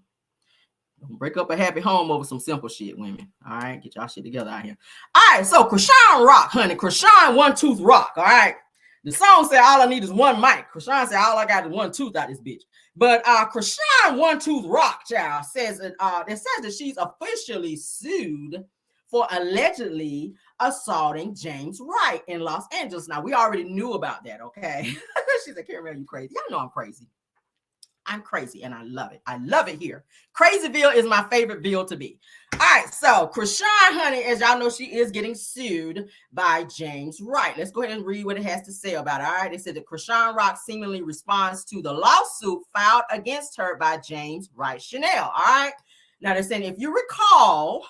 Don't break up a happy home over some simple shit, women. All right, get y'all shit together out here. All right, so Krishan Rock, honey. Krishan One Tooth Rock. All right. The song said all I need is one mic. Krishan said all I got is one tooth out this bitch. But Krishan One Tooth Rock, child, says that she's officially sued for allegedly assaulting James Wright in Los Angeles. Now we already knew about that, okay? She said, Caramel, you crazy. Y'all know I'm crazy. I'm crazy and I love it. I love it here. Crazyville is my favorite ville to be. All right, so Krishan, honey, as y'all know, she is getting sued by James Wright. Let's go ahead and read what it has to say about it. All right, it said that Krishan Rock seemingly responds to the lawsuit filed against her by James Wright Chanel. All right. Now they're saying, if you recall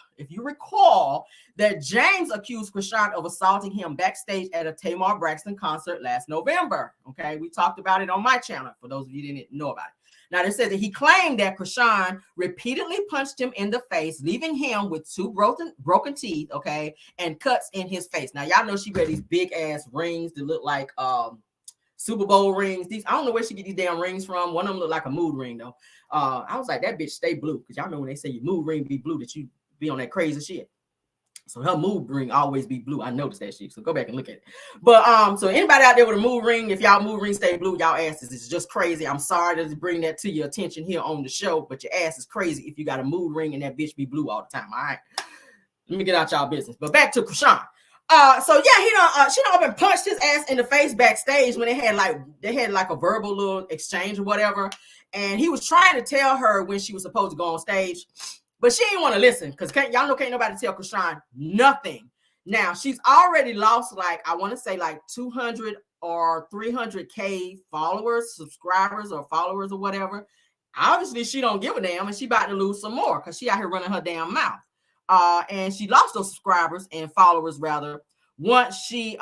that James accused Krishan of assaulting him backstage at a Tamar Braxton concert last November. Okay, we talked about it on my channel for those of you who didn't know about it. Now, they said that he claimed that Krishan repeatedly punched him in the face, leaving him with two broken teeth, okay, and cuts in his face. Now, y'all know she wear these big ass rings that look like Super Bowl rings. I don't know where she get these damn rings from. One of them look like a mood ring though. I was like, that bitch stay blue, because y'all know when they say your mood ring be blue, that you be on that crazy shit. So her mood ring always be blue. I noticed that shit. So go back and look at it. But so anybody out there with a mood ring, if y'all mood ring stay blue, y'all asses is just crazy. I'm sorry to bring that to your attention here on the show, but your ass is crazy if you got a mood ring and that bitch be blue all the time. All right. Let me get out y'all business. But back to Krishan. So yeah, she done up and punched his ass in the face backstage when they had like a verbal little exchange or whatever. And he was trying to tell her when she was supposed to go on stage, but she didn't want to listen, because y'all know can't nobody tell Krishan nothing. Now, she's already lost, like, I want to say like 200 or 300K followers, subscribers or followers or whatever. Obviously, she don't give a damn, and she about to lose some more because she out here running her damn mouth. And she lost those subscribers and followers, rather, once she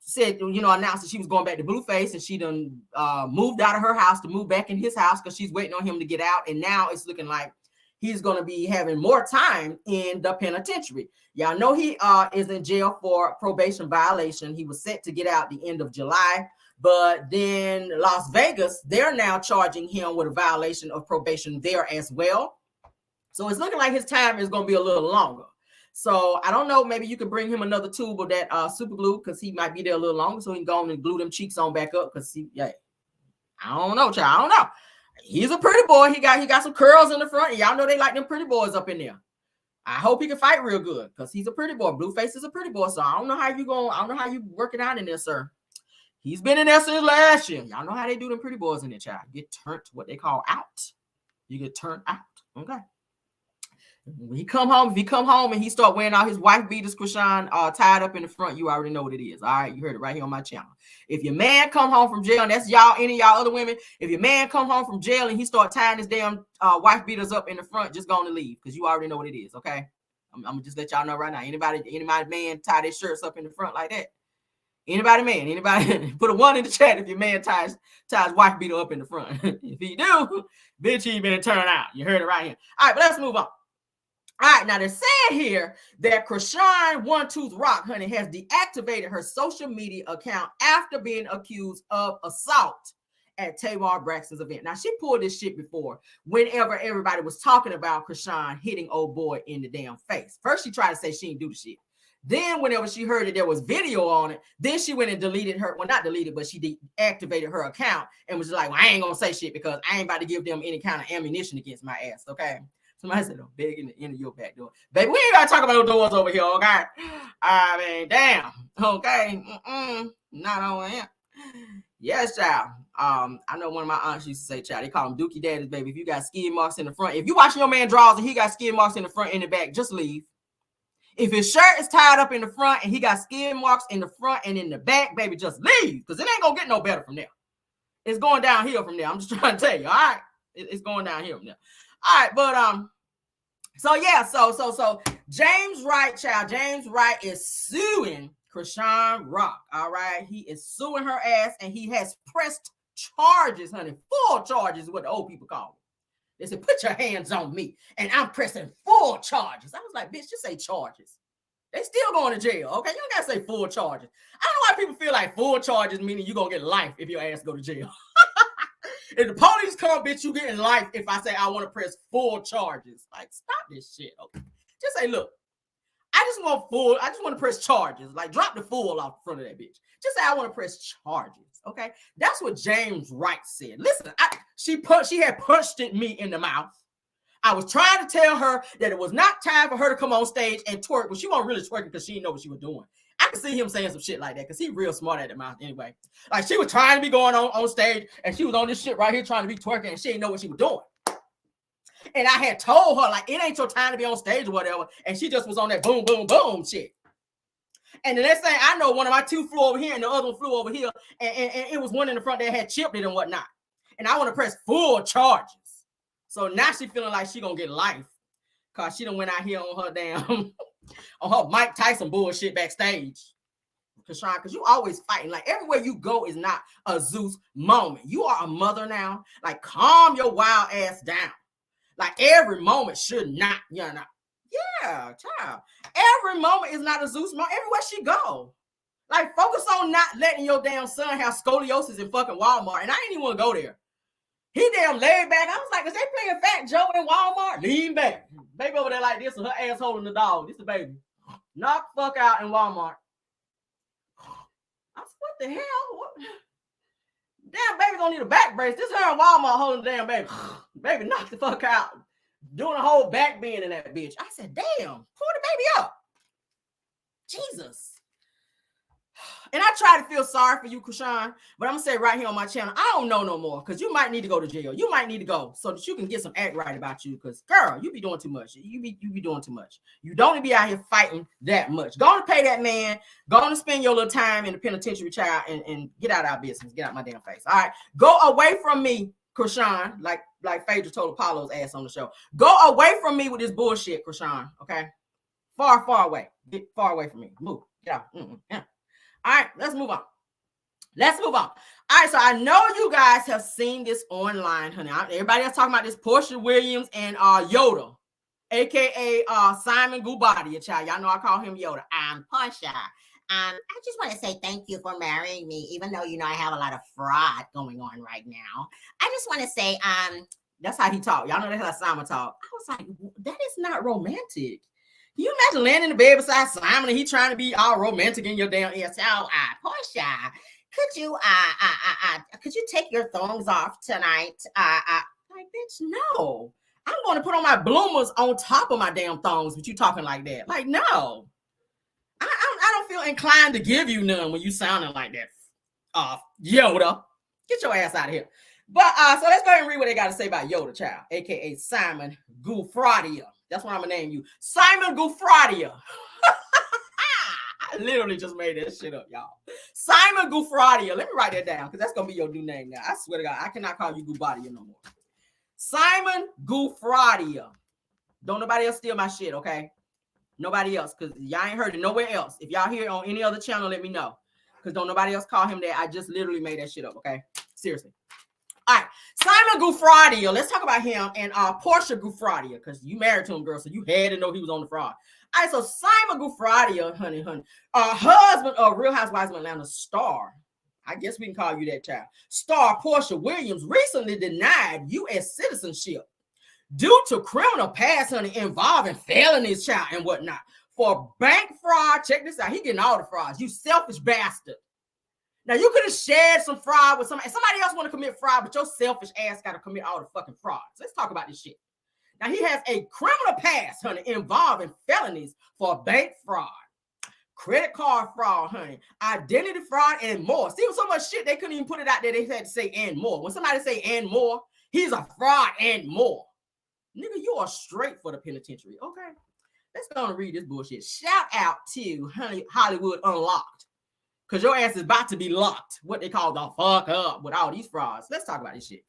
said, announced that she was going back to Blueface, and she done moved out of her house to move back in his house because she's waiting on him to get out. And now it's looking like he's going to be having more time in the penitentiary. Y'all know he is in jail for probation violation. He was set to get out the end of July, but then Las Vegas, they're now charging him with a violation of probation there as well. So it's looking like his time is going to be a little longer. So I don't know, maybe you could bring him another tube of that super glue, because he might be there a little longer, so he can go on and glue them cheeks on back up, because I don't know, child. I don't know. He's a pretty boy. He got some curls in the front. And y'all know they like them pretty boys up in there. I hope he can fight real good, because he's a pretty boy. Blueface is a pretty boy. So I don't know how you working out in there, sir. He's been in there since last year. Y'all know how they do them pretty boys in there, child. You get turned what they call out. You get turned out. Okay. When he come home, if he come home and he start wearing all his wife beaters, Krishan, tied up in the front, you already know what it is. All right, you heard it right here on my channel. If your man come home from jail, and that's y'all, any of y'all other women, if your man come home from jail and he start tying his damn wife beaters up in the front, just go on and leave, because you already know what it is. Okay, I'm gonna just let y'all know right now. Anybody man tie their shirts up in the front like that? Anybody put a 1 in the chat if your man ties wife beater up in the front. If he do, bitch, he been turned out. You heard it right here. All right, but let's move on. All right, now they're saying here that Krishan One Tooth Rock, honey, has deactivated her social media account after being accused of assault at Tamar Braxton's event. Now, she pulled this shit before whenever everybody was talking about Krishan hitting old boy in the damn face. First, she tried to say she didn't do the shit. Then, whenever she heard that there was video on it, then she went and deleted her. Well, not deleted, but she deactivated her account and was like, well, I ain't going to say shit because I ain't about to give them any kind of ammunition against my ass, okay? Somebody said, I'm begging to enter your back door. Baby, we ain't got to talk about no doors over here, okay? I mean, damn. Okay. Not on here. Yes, child. I know one of my aunts used to say, child, they call them dookie daddies, baby. If you got skid marks in the front, if you watching your man drawers and he got skid marks in the front and the back, just leave. If his shirt is tied up in the front and he got skid marks in the front and in the back, baby, just leave, because it ain't going to get no better from there. It's going downhill from there. I'm just trying to tell you, all right? It's going downhill from there. All right, but so yeah, so James Wright, child, James Wright is suing Krishan Rock. All right, he is suing her ass, and he has pressed charges, honey, full charges is what the old people call it. They said, put your hands on me, and I'm pressing full charges. I was like, bitch, just say charges. They still going to jail, okay? You don't got to say full charges. I don't know why people feel like full charges meaning you're going to get life if your ass go to jail. If the police come, bitch, you getting life if I say I want to press full charges. Like, stop this shit, okay? Just say, look, I just want to press charges. Like, drop the full off the front of that bitch. Just say I want to press charges, okay? That's what James Wright said. Listen, she had punched me in the mouth. I was trying to tell her that it was not time for her to come on stage and twerk, but she wasn't really twerking because she didn't know what she was doing. I can see him saying some shit like that because he's real smart at the mouth anyway. Like, she was trying to be going on stage and she was on this shit right here trying to be twerking and she didn't know what she was doing. And I had told her, like, it ain't your time to be on stage or whatever. And she just was on that boom, boom, boom shit. And the next thing I know, one of my two flew over here and the other one flew over here. And it was one in the front that had chipped it and whatnot. And I want to press full charges. So now she feeling like she gonna get life. Cause she done went out here on her damn, on her Mike Tyson bullshit backstage. Cause you always fighting. Like, everywhere you go is not a Zeus moment. You are a mother now. Like, calm your wild ass down. Like, every moment should not, you know. Yeah, child. Every moment is not a Zeus moment. Everywhere she go. Like, focus on not letting your damn son have scoliosis in fucking Walmart. And I didn't even want to go there. He damn laid back. I was like, is they playing Fat Joe in Walmart? Lean back. Baby over there like this with her ass holding the dog. This the baby. Knock the fuck out in Walmart. I said, what the hell? What? Damn, baby gonna need a back brace. This her in Walmart holding the damn baby. Baby, knock the fuck out. Doing a whole back bend in that bitch. I said, damn, pull the baby up. Jesus. And I try to feel sorry for you, Krishan, but I'm gonna say right here on my channel, I don't know no more, because you might need to go to jail. You might need to go so that you can get some act right about you, because girl, you be doing too much. You be doing too much. You don't be out here fighting that much. Go on to pay that man. Go on to spend your little time in the penitentiary, child, and get out of our business. Get out my damn face. All right, go away from me, Krishan, like Phaedra told Apollo's ass on the show. Go away from me with this bullshit, Krishan. Okay, far away. Get far away from me. Move. Get out. Yeah. All right, let's move on. All right, so I know you guys have seen this online, honey. Everybody else talking about this Porsha Williams and Yoda, aka Simon Goubadia, child. Y'all know I call him Yoda. Porsha, I just want to say thank you for marrying me, even though, you know, I have a lot of fraud going on right now. I just want to say, that's how he talk. Y'all know that's how Simon talk. I was like, that is not romantic. Can you imagine laying in the bed beside Simon and he trying to be all romantic in your damn ear? So, Porsha, could you take your thongs off tonight? Like, bitch, no. I'm going to put on my bloomers on top of my damn thongs, but you talking like that. Like, no. I don't feel inclined to give you none when you sounding like that. Yoda, get your ass out of here. But so let's go ahead and read what they got to say about Yoda, child, aka Simon Goubadia. That's what I'm gonna name you, Simon Goubadia. I literally just made that shit up, y'all. Simon Goubadia. Let me write that down because that's gonna be your new name now. I swear to God, I cannot call you Goubadia no more. Simon Goubadia. Don't nobody else steal my shit, okay? Nobody else, because y'all ain't heard it nowhere else. If y'all hear it on any other channel, let me know. Because don't nobody else call him that. I just literally made that shit up, okay? Seriously. All right, Simon Goubadia. Let's talk about him and Porsha Goubadia, because you married to him, girl, so you had to know he was on the fraud. All right, so Simon Goubadia, honey, husband of Real Housewives of Atlanta star, I guess we can call you that, child, star Porsha Williams recently denied U.S. citizenship due to criminal past, honey, involving felonies, child, and whatnot. For bank fraud, check this out, he getting all the frauds, you selfish bastard. Now, you could have shared some fraud with somebody else want to commit fraud, but your selfish ass got to commit all the fucking frauds. Let's talk about this shit. Now, he has a criminal past, honey, involving felonies for bank fraud, credit card fraud, honey, identity fraud, and more. See, with so much shit, they couldn't even put it out there. They had to say and more. When somebody say and more, he's a fraud and more. Nigga, you are straight for the penitentiary, okay? Let's go and read this bullshit. Shout out to honey, Hollywood Unlocked. Because your ass is about to be locked. What they call the fuck up with all these frauds. Let's talk about this shit.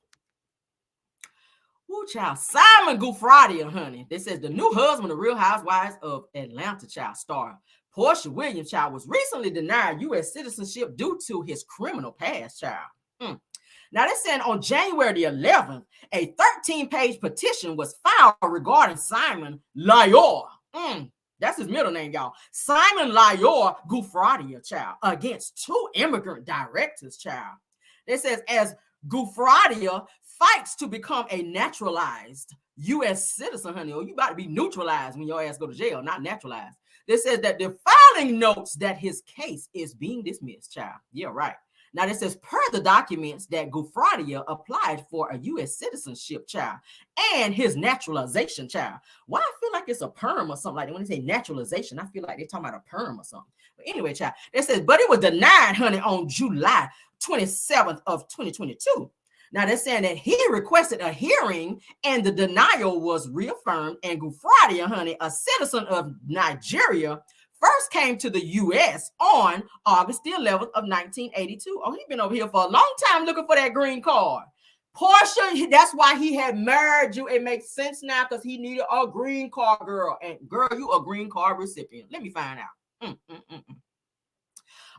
Woo, child. Simon Goubadia, honey. They says the new husband of Real Housewives of Atlanta, child, star Porsha Williams, child, was recently denied U.S. citizenship due to his criminal past, child. Now, they're saying on January the 11th, a 13-page petition was filed regarding Simon Lior. That's his middle name, y'all. Simon Goubadia, child, against two immigrant directors, child. It says, as Goubadia fights to become a naturalized U.S. citizen, honey, or you about to be neutralized when your ass go to jail, not naturalized. This says that the filing notes that his case is being dismissed, child. Yeah, right. Now, this says, per the documents that Goubadia applied for a U.S. citizenship, child, and his naturalization, child. Why I feel like it's a perm or something like that. When they say naturalization, I feel like they're talking about a perm or something. But anyway, child, it says, but it was denied, honey, on July 27th of 2022. Now, they're saying that he requested a hearing and the denial was reaffirmed. And Goubadia, honey, a citizen of Nigeria, first came to the U.S. on August the 11th of 1982. Oh, he's been over here for a long time looking for that green card. Porsha, that's why he had married you. It makes sense now because he needed a green card, girl. And girl, you a green card recipient. Let me find out.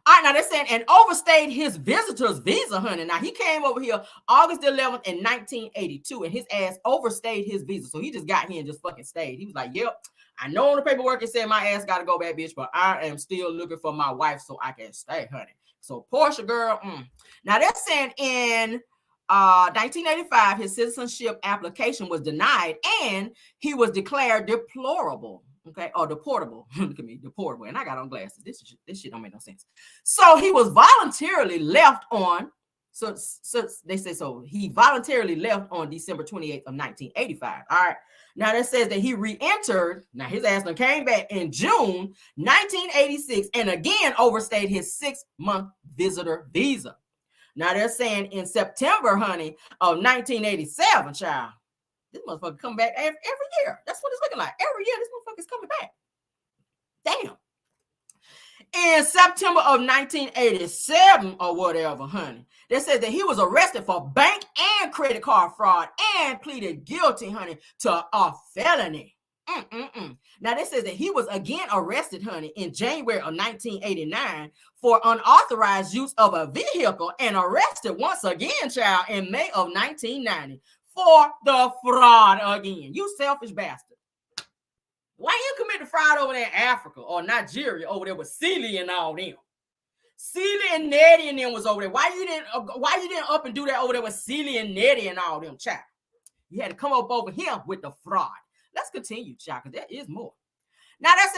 All right, now they're saying, and overstayed his visitor's visa, honey. Now, he came over here August the 11th in 1982, and his ass overstayed his visa. So he just got here and just fucking stayed. He was like, yep, I know on the paperwork it said my ass got to go back, bitch, but I am still looking for my wife so I can stay, honey. So Porsha, girl. Now, they're saying in 1985, his citizenship application was denied, and he was declared deplorable. Okay, or deportable. Look at me, deportable. And I got on glasses. This shit don't make no sense. So he was voluntarily left on. So they say so. He voluntarily left on December 28th of 1985. All right. Now that says that he re-entered. Now his ass came back in June 1986 and again overstayed his 6-month visitor visa. Now they're saying in September, honey, of 1987, child. This motherfucker come back every year. That's what it's looking like. Every year, this motherfucker's coming back. Damn. In September of 1987 or whatever, honey, they said that he was arrested for bank and credit card fraud and pleaded guilty, honey, to a felony. Now, this says that he was again arrested, honey, in January of 1989 for unauthorized use of a vehicle and arrested once again, child, in May of 1990. For the fraud again. You selfish bastard. Why you commit the fraud over there in Africa or Nigeria over there with Celie and all them? Celie and Nettie and them was over there. Why you didn't up and do that over there with Celie and Nettie and all them, child? You had to come up over here with the fraud. Let's continue, child, because there is more. Now, that's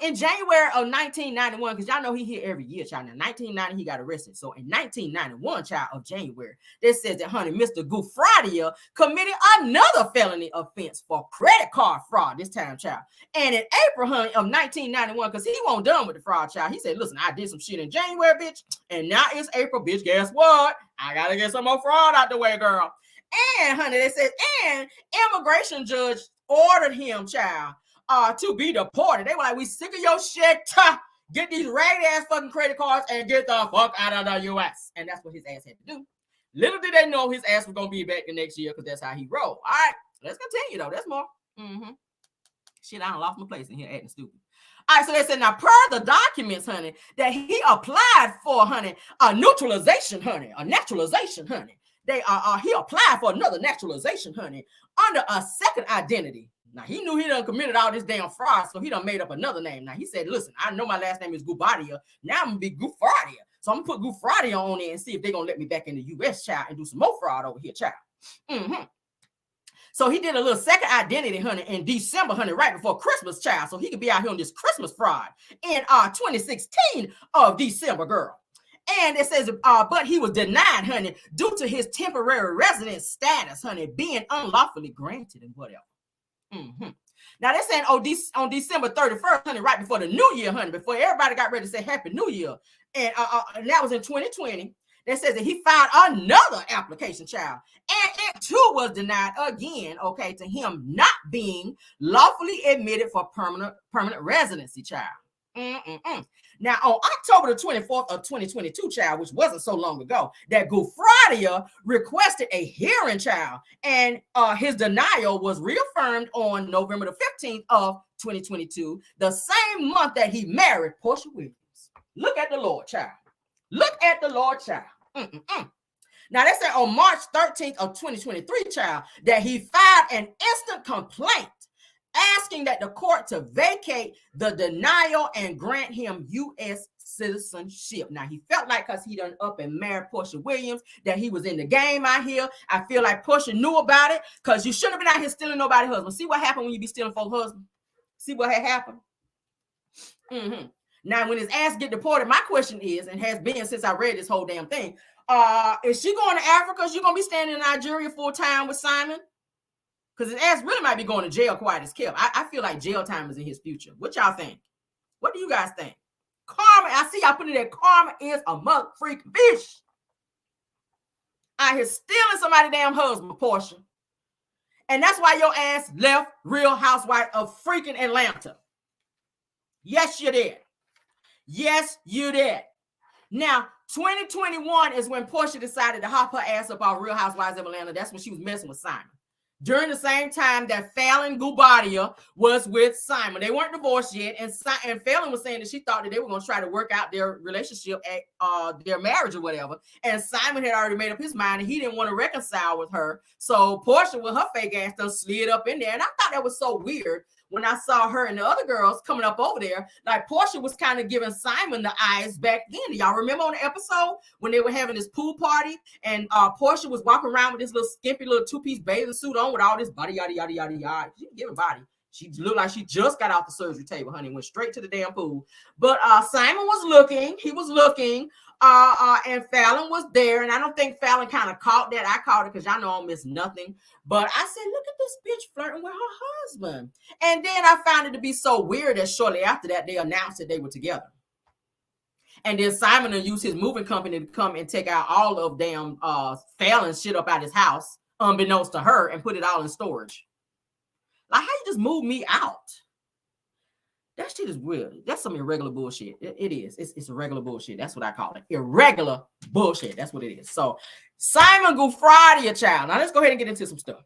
in January of 1991, because y'all know he here every year, child. In 1990, he got arrested. So in 1991, child, of January, this says that, honey, Mr. Goubadia committed another felony offense for credit card fraud this time, child. And in April, honey, of 1991, because he wasn't done with the fraud, child, he said, listen, I did some shit in January, bitch, and now it's April, bitch. Guess what? I got to get some more fraud out the way, girl. And, honey, they said, and immigration judge ordered him, child, to be deported. They were like, we sick of your shit. Get these ragged ass fucking credit cards and get the fuck out of the U.S. And that's what his ass had to do. Little did they know his ass was going to be back the next year because that's how he rolled. All right, let's continue, though. There's more. Shit, I done lost my place in here acting stupid. All right, so they said, now, per the documents, honey, that he applied for, honey, a neutralization, honey, a naturalization, honey. He applied for another naturalization, honey, under a second identity. Now, he knew he done committed all this damn fraud, so he done made up another name. Now, he said, listen, I know my last name is Goubadia. Now I'm going to be Goubadia. So I'm going to put Goubadia on there and see if they're going to let me back in the U.S., child, and do some more fraud over here, child. So he did a little second identity, honey, in December, honey, right before Christmas, child, so he could be out here on this Christmas fraud in 2016 of December, girl. And it says, but he was denied, honey, due to his temporary residence status, honey, being unlawfully granted and whatever. Now they're saying on December 31st, honey, right before the new year, honey, before everybody got ready to say Happy New Year, and that was in 2020. That says that he filed another application, child, and it too was denied again. Okay, to him not being lawfully admitted for permanent residency, child. Now, on October the 24th of 2022, child, which wasn't so long ago, that Goubadia requested a hearing, child, and his denial was reaffirmed on November the 15th of 2022, the same month that he married Porsha Williams. Look at the Lord, child. Look at the Lord, child. Now, they say on March 13th of 2023, child, that he filed an instant complaint asking that the court to vacate the denial and grant him U.S. citizenship. Now, he felt like because he done up and married Porsha Williams that he was in the game out here. I feel like Porsha knew about it because you shouldn't have been out here stealing nobody's husband. See what happened when you be stealing folks' husband? See what had happened? Mm-hmm. Now, when his ass get deported, my question is, and has been since I read this whole damn thing, is she going to Africa? Is she going to be staying in Nigeria full time with Simon? Because his ass really might be going to jail quiet as kept. I feel like jail time is in his future. What y'all think? What do you guys think? Karma, I see y'all putting that karma is a mother freak bitch. Out here stealing somebody's damn husband, Porsha. And that's why your ass left Real Housewife of freaking Atlanta. Yes, you did. Yes, you did. Now, 2021 is when Porsha decided to hop her ass up on Real Housewives of Atlanta. That's when she was messing with Simon. During the same time that Simon Goubadia was with Simon. They weren't divorced yet, and Fallon was saying that she thought that they were going to try to work out their relationship at their marriage or whatever, and Simon had already made up his mind, and he didn't want to reconcile with her, so Porsha with her fake ass done slid up in there, and I thought that was so weird when I saw her and the other girls coming up over there. Like, Porsha was kind of giving Simon the eyes back then. Do y'all remember on the episode when they were having this pool party and Porsha was walking around with this little skimpy little two-piece bathing suit on with all this body, yada, yada, yada, yada. She didn't give a body. She looked like she just got off the surgery table, honey, went straight to the damn pool. But Simon was looking. He was looking. And Fallon was there, and I don't think Fallon kind of caught that. I caught it because y'all know I don't miss nothing. But I said, look at this bitch flirting with her husband. And then I found it to be so weird that shortly after that, they announced that they were together. And then Simon will use his moving company to come and take out all of damn Fallon's shit up out his house, unbeknownst to her, and put it all in storage. Like, how you just move me out? That shit is weird. That's some irregular bullshit. It is. It's irregular bullshit. That's what I call it. Irregular bullshit. That's what it is. So, Simon Goubadia, child. Now, let's go ahead and get into some stuff.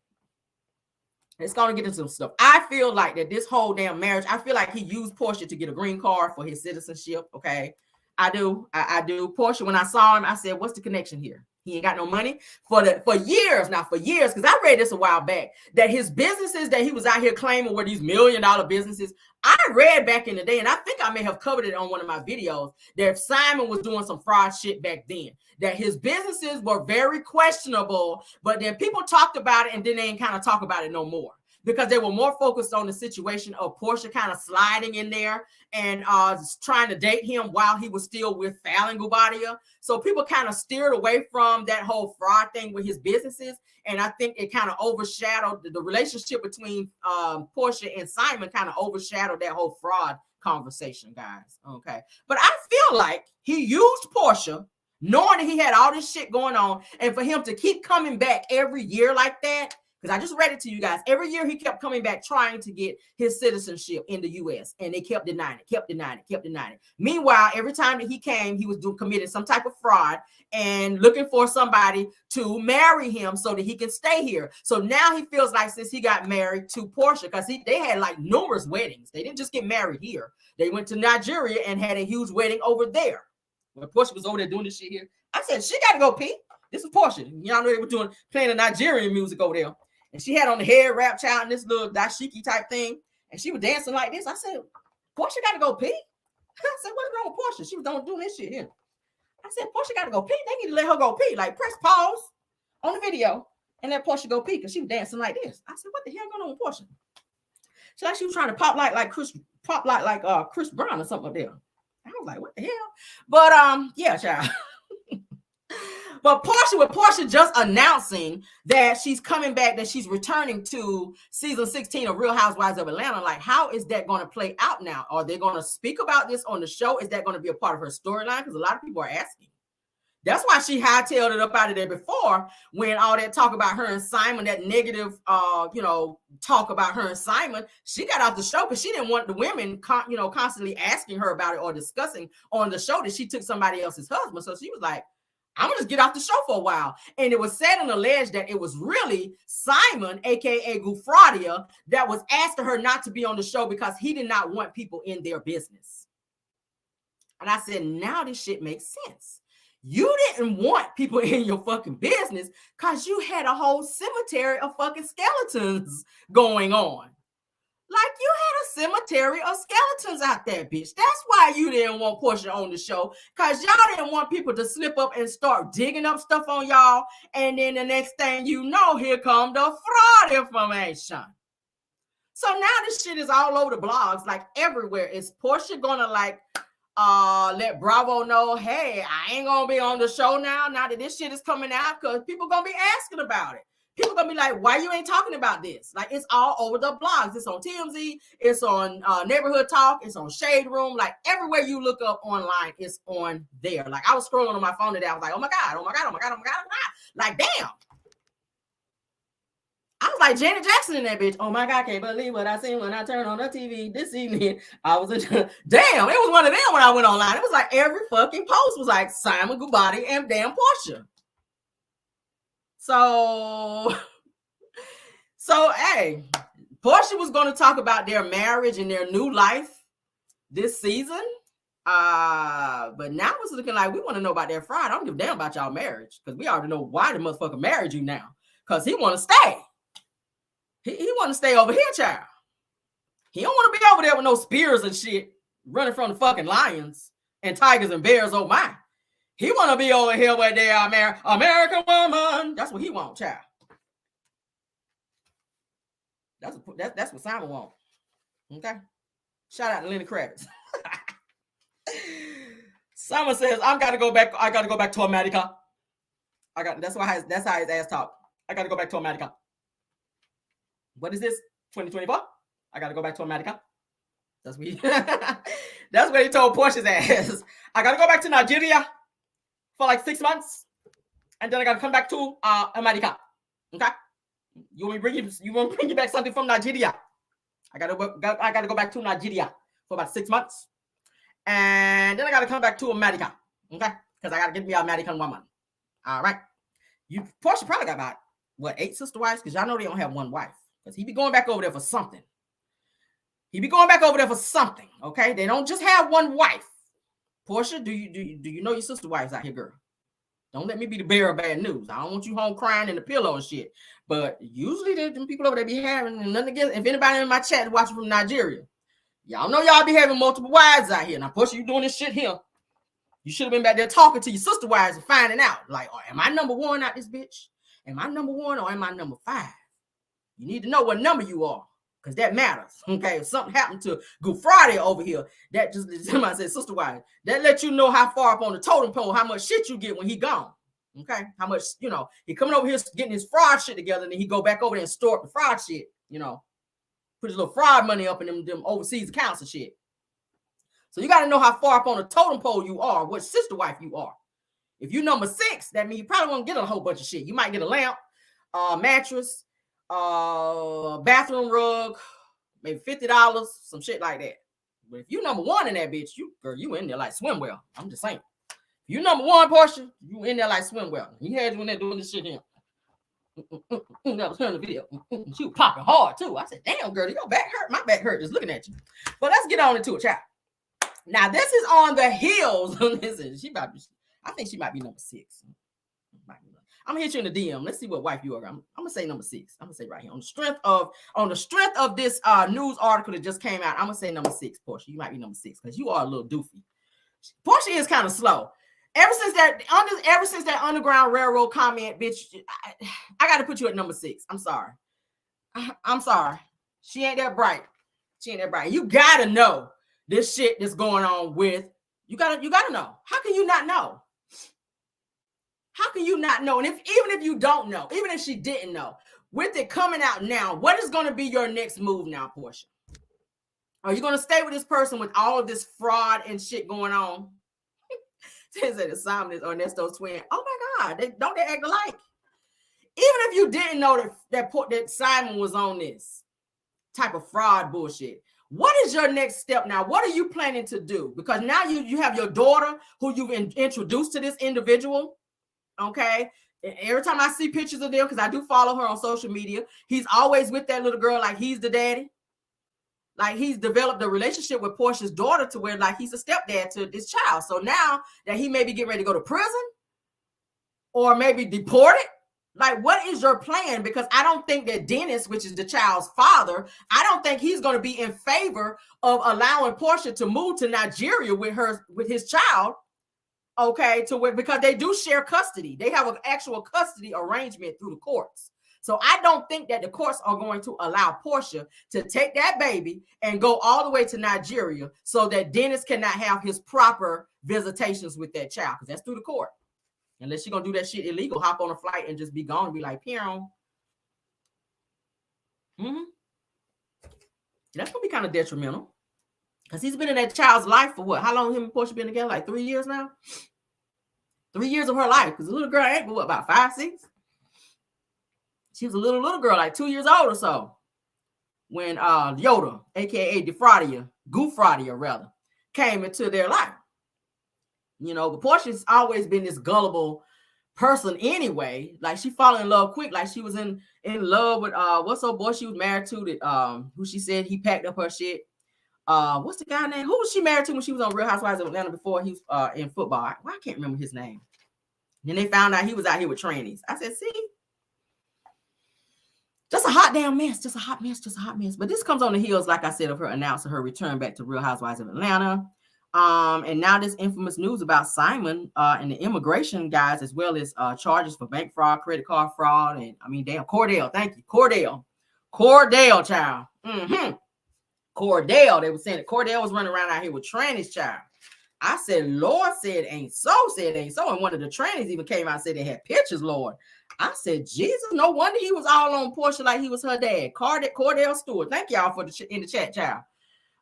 I feel like that this whole damn marriage, I feel like he used Porsha to get a green card for his citizenship, okay? I do. Porsha, when I saw him, I said, what's the connection here? He ain't got no money for years, because I read this a while back, that his businesses that he was out here claiming were these $1 million businesses. I read back in the day, and I think I may have covered it on one of my videos, that Simon was doing some fraud shit back then, that his businesses were very questionable, but then people talked about it and then they ain't kind of talk about it no more, because they were more focused on the situation of Porsha kind of sliding in there and trying to date him while he was still with Simon Goubadia. So people kind of steered away from that whole fraud thing with his businesses. And I think it kind of overshadowed the relationship between Porsha and Simon, kind of overshadowed that whole fraud conversation, guys. Okay. But I feel like he used Porsha, knowing that he had all this shit going on, and for him to keep coming back every year like that, because I just read it to you guys. Every year he kept coming back trying to get his citizenship in the U.S. and they kept denying it. Meanwhile, every time that he came, he was committing some type of fraud and looking for somebody to marry him so that he can stay here. So now he feels like, since he got married to Porsha, because they had like numerous weddings. They didn't just get married here. They went to Nigeria and had a huge wedding over there. When Porsha was over there doing this shit here, I said, she got to go pee. This is Porsha. Y'all know they were playing the Nigerian music over there. And she had on the hair wrap, child, and this little dashiki type thing. And she was dancing like this. I said, Porsha got to go pee? I said, what's wrong with Porsha? She was doing this shit here. I said, Porsha got to go pee. They need to let her go pee. Like, press pause on the video and let Porsha go pee, because she was dancing like this. I said, what the hell going on with Porsha? So like she was trying to pop like Chris Brown or something up there. I was like, what the hell? But yeah, child. But Porsha just announcing that she's coming back, that she's returning to season 16 of Real Housewives of Atlanta. Like, how is that going to play out now? Are they going to speak about this on the show? Is that going to be a part of her storyline? Because a lot of people are asking. That's why she hightailed it up out of there before, when all that talk about her and Simon, that negative, talk about her and Simon, she got off the show because she didn't want the women, constantly asking her about it or discussing on the show that she took somebody else's husband. So she was like, I'm going to just get off the show for a while. And it was said and alleged that it was really Simon, a.k.a. Goubadia, that was asking her not to be on the show because he did not want people in their business. And I said, now this shit makes sense. You didn't want people in your fucking business because you had a whole cemetery of fucking skeletons going on. Like, you cemetery of skeletons out there, bitch. That's why you didn't want Porsha on the show, because y'all didn't want people to slip up and start digging up stuff on y'all. And then the next thing you know, here come the fraud information. So now this shit is all over the blogs, like everywhere. Is Porsha gonna like let Bravo know, hey, I ain't gonna be on the show now that this shit is coming out? Because people gonna be asking about it. People gonna be like, why you ain't talking about this? Like, it's all over the blogs. It's on TMZ, it's on Neighborhood Talk, it's on Shade Room. Like, everywhere you look up online, it's on there. Like, I was scrolling on my phone today. I was like, oh my God, oh my God, oh my God, oh my God, oh my God. Like, damn. I was like Janet Jackson in that bitch. Oh my God, I can't believe what I seen when I turned on the TV this evening. I was damn, it was one of them when I went online. It was like every fucking post was like Simon Goubadia and damn Porsha. So hey, Porsha was going to talk about their marriage and their new life this season. But now it's looking like we want to know about their fraud. I don't give a damn about y'all marriage, because we already know why the motherfucker married you now. Because he want to stay. He want to stay over here, child. He don't want to be over there with no spears and shit, running from the fucking lions and tigers and bears. Oh my. He want to be over here where they are American woman. That's what he want, child. That's what Simon want. Okay. Shout out to Lenny Kravitz. Simon says, I gotta go back to America. That's how his ass talk. I gotta go back to America. What is this? 2024? I gotta go back to America. That's what he, that's what he told Porsha's ass. I gotta go back to Nigeria for like 6 months, and then I gotta come back to America. Okay? You want to bring you back something from Nigeria? I gotta go back to Nigeria for about 6 months, and then I gotta come back to America. Okay? Because I gotta get me an American woman. All right. Porsha probably got about 8 sister wives, because y'all know they don't have one wife. Because he be going back over there for something. Okay? They don't just have one wife. Porsha, do you know your sister wives out here, girl? Don't let me be the bearer of bad news. I don't want you home crying in the pillow and shit. But usually them people over there be having, and nothing against, if anybody in my chat is watching from Nigeria, y'all know y'all be having multiple wives out here. Now, Porsha, you doing this shit here. You should have been back there talking to your sister wives and finding out, like, oh, am I number one out this bitch? Am I number one or am I number 5? You need to know what number you are, because that matters. Okay, if something happened to Good Friday over here, that just, somebody said sister wife, that lets you know how far up on the totem pole, how much shit you get when he gone. Okay, how much, he coming over here getting his fraud shit together, and then he go back over there and store up the fraud shit, put his little fraud money up in them overseas accounts and shit. So you got to know how far up on the totem pole you are, what sister wife you are. If you number 6, that means you probably won't get a whole bunch of shit. You might get a lamp, mattress, bathroom rug, maybe $50, some shit like that. But if you number 1 in that bitch, you in there like swimwear. I'm just saying. If you number 1, Porsha, you in there like swimwear. He had you in there doing this shit here. That was her in the video. She was popping hard too. I said, damn, girl, your back hurt. My back hurt just looking at you. But let's get on into it, child. Now, this is on the heels. I think she might be number 6. I'm gonna hit you in the DM. Let's see what wife you are. I'm gonna say number 6. I'm gonna say right here on the strength of this news article that just came out. I'm gonna say number 6, Porsha. You might be number 6 because you are a little doofy. Porsha is kind of slow. Ever since that Underground Railroad comment, bitch, I got to put you at number 6. I'm sorry. I'm sorry. She ain't that bright. You gotta know this shit that's going on with. You gotta know. How can you not know? And even if you don't know, even if she didn't know, with it coming out now, what is going to be your next move now, Porsha? Are you going to stay with this person with all of this fraud and shit going on? Says that Simon is Ernesto's twin. Oh my God, they act alike. Even if you didn't know that Simon was on this type of fraud bullshit, what is your next step now? What are you planning to do? Because now you have your daughter who you've introduced to this individual. Okay. Every time I see pictures of them, because I do follow her on social media, he's always with that little girl like he's the daddy. Like he's developed a relationship with Porsha's daughter to where like he's a stepdad to this child. So now that he may be getting ready to go to prison or maybe deported, Like, what is your plan? Because I don't think that Dennis, which is the child's father, I don't think he's going to be in favor of allowing Porsha to move to Nigeria with his child. Okay, to where, because they do share custody. They have an actual custody arrangement through the courts. So I don't think that the courts are going to allow Porsha to take that baby and go all the way to Nigeria so that Dennis cannot have his proper visitations with that child, because that's through the court. Unless you're gonna do that shit illegal, hop on a flight and just be gone and be like, Pew. Mm-hmm. That's gonna be kind of detrimental. Because he's been in that child's life for what? How long him and Porsha been together? Like 3 years now? 3 years of her life. Because the little girl ain't but what, about 5, 6? She was a little girl, like 2 years old or so. When Yoda, aka Defraudia, Goofraudia rather, came into their life. You know, but Porsha's always been this gullible person anyway. Like, she fell in love quick. Like, she was in love with what's her boy she was married to, that who she said he packed up her shit. What's the guy name? Who was she married to when she was on Real Housewives of Atlanta before he was in football? I can't remember his name. Then they found out he was out here with trannies. I said, see, just a hot damn mess, just a hot mess. But this comes on the heels, like I said, of her announcing her return back to Real Housewives of Atlanta. And now this infamous news about Simon and the immigration guys, as well as charges for bank fraud, credit card fraud, and I mean, damn, Cordell, thank you, Cordell, child. Mm-hmm. Cordell, they were saying that Cordell was running around out here with trannies, child. I said, Lord said ain't so, and one of the trannies even came out and said they had pictures, Lord. I said, Jesus, no wonder he was all on Porsha like he was her dad. Cordell Stewart. Thank y'all for in the chat, child.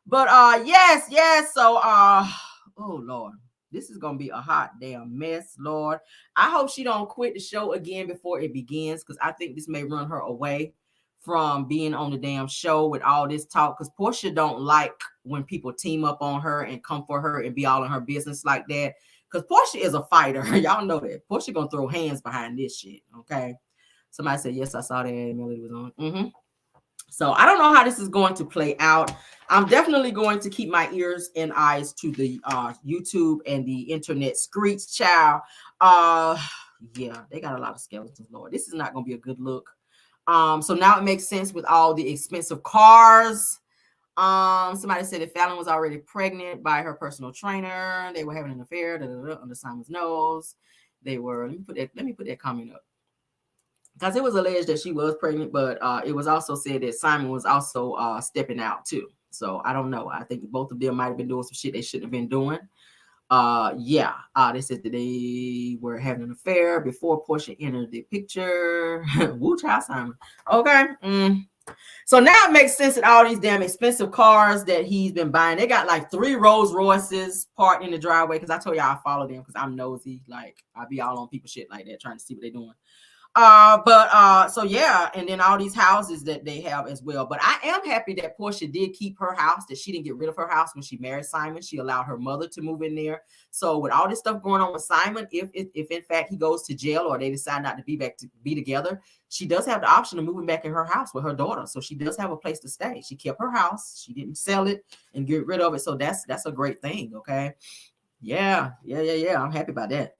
But yes. So oh Lord, this is gonna be a hot damn mess, Lord. I hope she don't quit the show again before it begins, because I think this may run her away from being on the damn show with all this talk. Because Porsha don't like when people team up on her and come for her and be all in her business like that. Because Porsha is a fighter. Y'all know that. Porsha gonna throw hands behind this shit. Okay. Somebody said, yes, I saw that. Melody was on. Mm-hmm. So I don't know how this is going to play out. I'm definitely going to keep my ears and eyes to the YouTube and the internet screech, child. Yeah, they got a lot of skeletons, Lord. This is not going to be a good look. So now it makes sense with all the expensive cars. Somebody said that Fallon was already pregnant by her personal trainer. They were having an affair under Simon's nose. They were, let me put that comment up. Because it was alleged that she was pregnant, but it was also said that Simon was also stepping out too. So I don't know. I think both of them might have been doing some shit they shouldn't have been doing. They said that they were having an affair before Porsha entered the picture. Woo, child, Simon. Okay. So now it makes sense that all these damn expensive cars that he's been buying, they got like 3 Rolls Royces parked in the driveway. Because I told y'all I follow them because I'm nosy. Like, I be all on people shit like that, trying to see what they're doing. So yeah, and then all these houses that they have as well. But I am happy that Porsha did keep her house, that she didn't get rid of her house when she married Simon. She allowed her mother to move in there. So with all this stuff going on with Simon, if in fact he goes to jail or they decide not to be together, she does have the option of moving back in her house with her daughter. So she does have a place to stay. She kept her house. She didn't sell it and get rid of it. So that's a great thing. Okay. Yeah. I'm happy about that.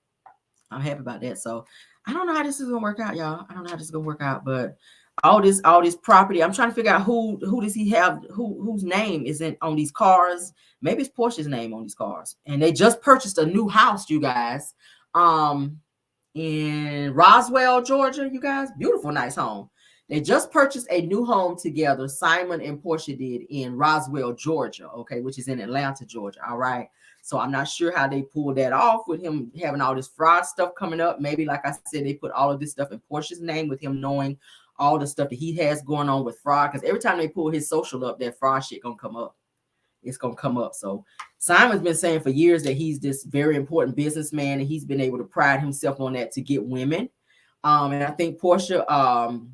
So I don't know how this is gonna work out, y'all. I don't know how this is gonna work out, but all this property, I'm trying to figure out who does he have, whose name isn't on these cars. Maybe it's Portia's name on these cars. And they just purchased a new house, you guys, in Roswell, Georgia. You guys, beautiful, nice home. They just purchased a new home together. Simon and Porsha did in Roswell, Georgia, okay, which is in Atlanta, Georgia. All right. So I'm not sure how they pulled that off with him having all this fraud stuff coming up. Maybe, like I said, they put all of this stuff in Portia's name with him knowing all the stuff that he has going on with fraud. Because every time they pull his social up, that fraud shit gonna come up. It's gonna come up. So Simon's been saying for years that he's this very important businessman, and he's been able to pride himself on that to get women. And I think Porsha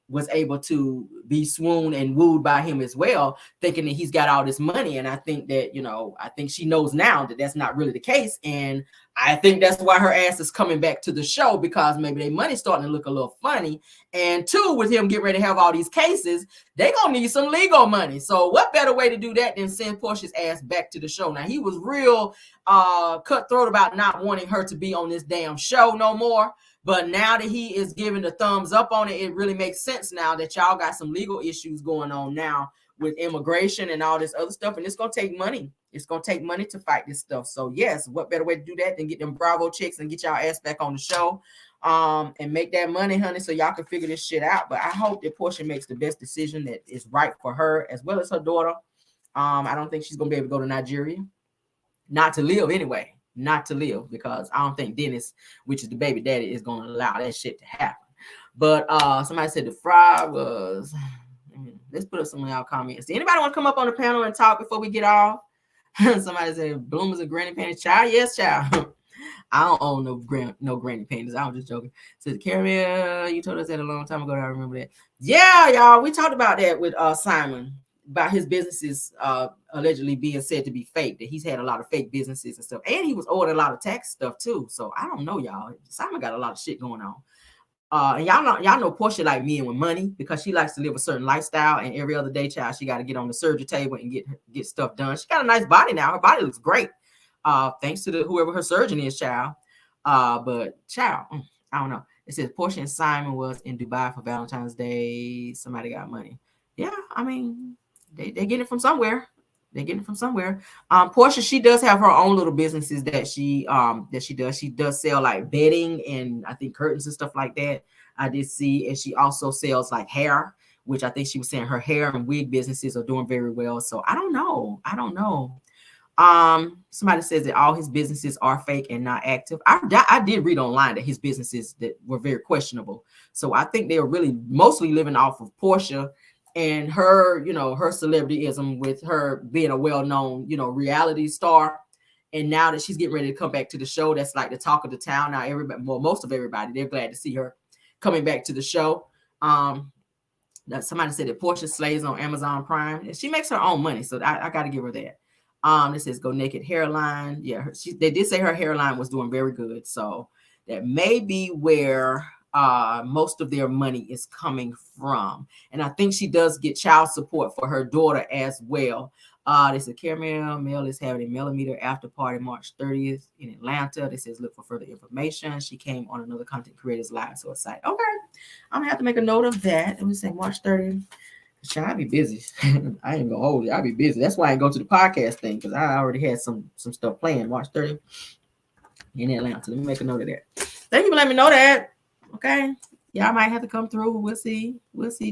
was able to be swooned and wooed by him as well, thinking that he's got all this money. And I think that, I think she knows now that that's not really the case. And I think that's why her ass is coming back to the show, because maybe their money's starting to look a little funny. And two, with him getting ready to have all these cases, they gonna need some legal money. So what better way to do that than send Porsha's ass back to the show? Now he was real cutthroat about not wanting her to be on this damn show no more. But now that he is giving the thumbs up on it, it really makes sense now that y'all got some legal issues going on now with immigration and all this other stuff. And it's gonna take money. It's gonna take money to fight this stuff. So yes, what better way to do that than get them Bravo chicks and get y'all ass back on the show, and make that money, honey, so y'all can figure this shit out. But I hope that Porsha makes the best decision that is right for her as well as her daughter. I don't think she's gonna be able to go to Nigeria, not to live anyway, not to live, because I don't think Dennis, which is the baby daddy, is gonna allow that shit to happen. But somebody said the fry was. Let's put up some of y'all comments. Does anybody want to come up on the panel and talk before we get off? Somebody said bloomers and granny panties. Child, yes, child. I don't own no granny panties. I was just joking. Says Caramel, you told us that a long time ago. I remember that. Yeah, y'all. We talked about that with Simon, about his businesses allegedly being said to be fake. That he's had a lot of fake businesses and stuff, and he was owed a lot of tax stuff too. So I don't know, y'all. Simon got a lot of shit going on. And y'all know Porsha like men with money, because she likes to live a certain lifestyle, and every other day, child, she got to get on the surgery table and get stuff done. She got a nice body now. Her body looks great. Thanks to whoever her surgeon is, child. But child, I don't know. It says Porsha and Simon was in Dubai for Valentine's Day. Somebody got money. Yeah, I mean, they get it from somewhere. They're getting it from somewhere. Porsha, she does have her own little businesses that she does. She does sell like bedding and I think curtains and stuff like that. I did see, and she also sells like hair, which I think she was saying her hair and wig businesses are doing very well. So I don't know. Somebody says that all his businesses are fake and not active. I did read online that his businesses that were very questionable. So I think they were really mostly living off of Porsha and her, her celebrityism, with her being a well-known, reality star. And now that she's getting ready to come back to the show, that's like the talk of the town. Now everybody, well, most of everybody, they're glad to see her coming back to the show. That somebody said that Porsha slays on Amazon Prime, and she makes her own money, so I got to give her that. It says Go Naked hairline. Yeah, they did say her hairline was doing very good, so that may be where most of their money is coming from. And I think she does get child support for her daughter as well. They said Caramel Mel is having a millimeter after party March 30th in Atlanta. This says look for further information. She came on another content creators live, so it's like, okay, I'm gonna have to make a note of that. Let me say March 30th. I'll be busy. I ain't gonna hold it. I'll be busy. That's why I go to the podcast thing, because I already had some stuff planned March 30th in Atlanta. Let me make a note of that. Thank you for letting me know that. Okay, y'all might have to come through. We'll see,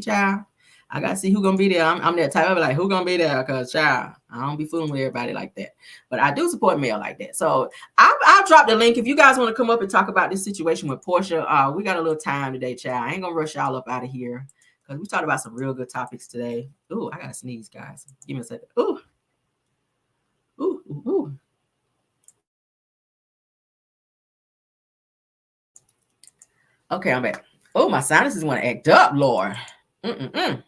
child. I gotta see who gonna be there. I'm that type of like who gonna be there, because child, I don't be fooling with everybody like that. But I do support Mel like that. So I'll drop the link if you guys want to come up and talk about this situation with Porsha. We got a little time today, child. I ain't gonna rush y'all up out of here, because we talked about some real good topics today. Ooh, I gotta sneeze, guys. Give me a second. Ooh. Ooh, ooh, ooh. Okay, I'm back. Oh, my sinuses want to act up, Lord. Mm-mm-mm.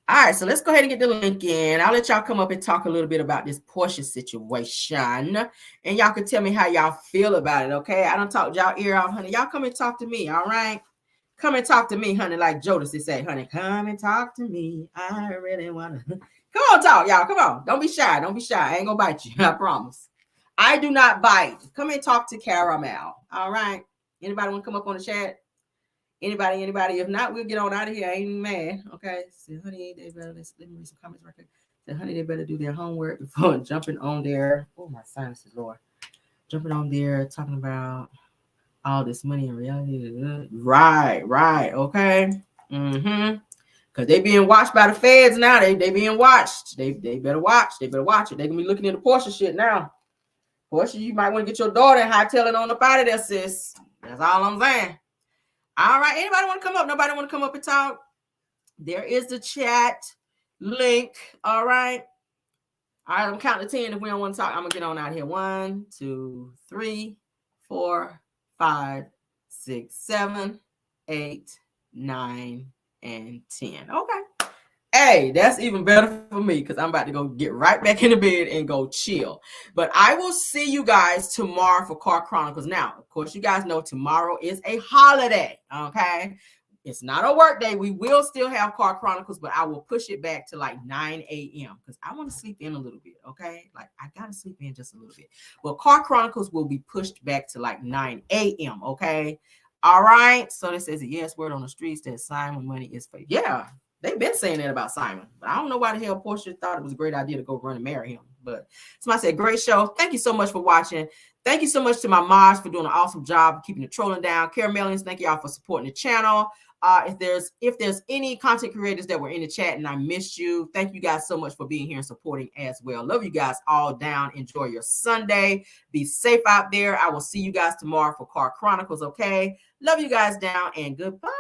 All right, so let's go ahead and get the link in. I'll let y'all come up and talk a little bit about this Porsha situation, and y'all can tell me how y'all feel about it, okay? I don't talk y'all ear off, honey. Y'all come and talk to me, all right? Come and talk to me, honey, like Jodeci say, honey. Come and talk to me. I really want to. Come on, talk, y'all. Come on. Don't be shy. Don't be shy. I ain't going to bite you. I promise. I do not bite. Come and talk to Caramel, all right? Anybody want to come up on the chat? Anybody? If not, we'll get on out of here. I ain't mad. Okay. So, honey, they better, let me read some comments right quick. So, honey, they better do their homework before jumping on there. Oh, my sinuses, Lord. Jumping on there, talking about all this money in reality. Right. Okay. Because they being watched by the feds now. They being watched. They better watch. They better watch it. They gonna be looking into Porsha shit now. Porsha, you might want to get your daughter and hightailing on up out of there, sis. That's all I'm saying. All right. Anybody want to come up? Nobody want to come up and talk? There is the chat link. All right. All right. I'm counting to 10. If we don't want to talk, I'm going to get on out here. 1, 2, 3, 4, 5, 6, 7, 8, 9, and 10. Okay. Hey, that's even better for me because I'm about to go get right back in the bed and go chill. But I will see you guys tomorrow for Car Chronicles. Now, of course, you guys know tomorrow is a holiday. Okay. It's not a work day. We will still have Car Chronicles, but I will push it back to like 9 a.m. because I want to sleep in a little bit. Okay. Like I got to sleep in just a little bit. Well, Car Chronicles will be pushed back to like 9 a.m. Okay. All right. So this says a yes word on the streets that Simon money is for. Yeah, they've been saying that about Simon, but I don't know why the hell Porsha thought it was a great idea to go run and marry him. But somebody said, great show. Thank you so much for watching. Thank you so much to my mods for doing an awesome job keeping the trolling down. Caramelians, thank y'all for supporting the channel. If there's any content creators that were in the chat and I missed you, thank you guys so much for being here and supporting as well. Love you guys all down. Enjoy your Sunday. Be safe out there. I will see you guys tomorrow for Car Chronicles. Okay. Love you guys down and goodbye.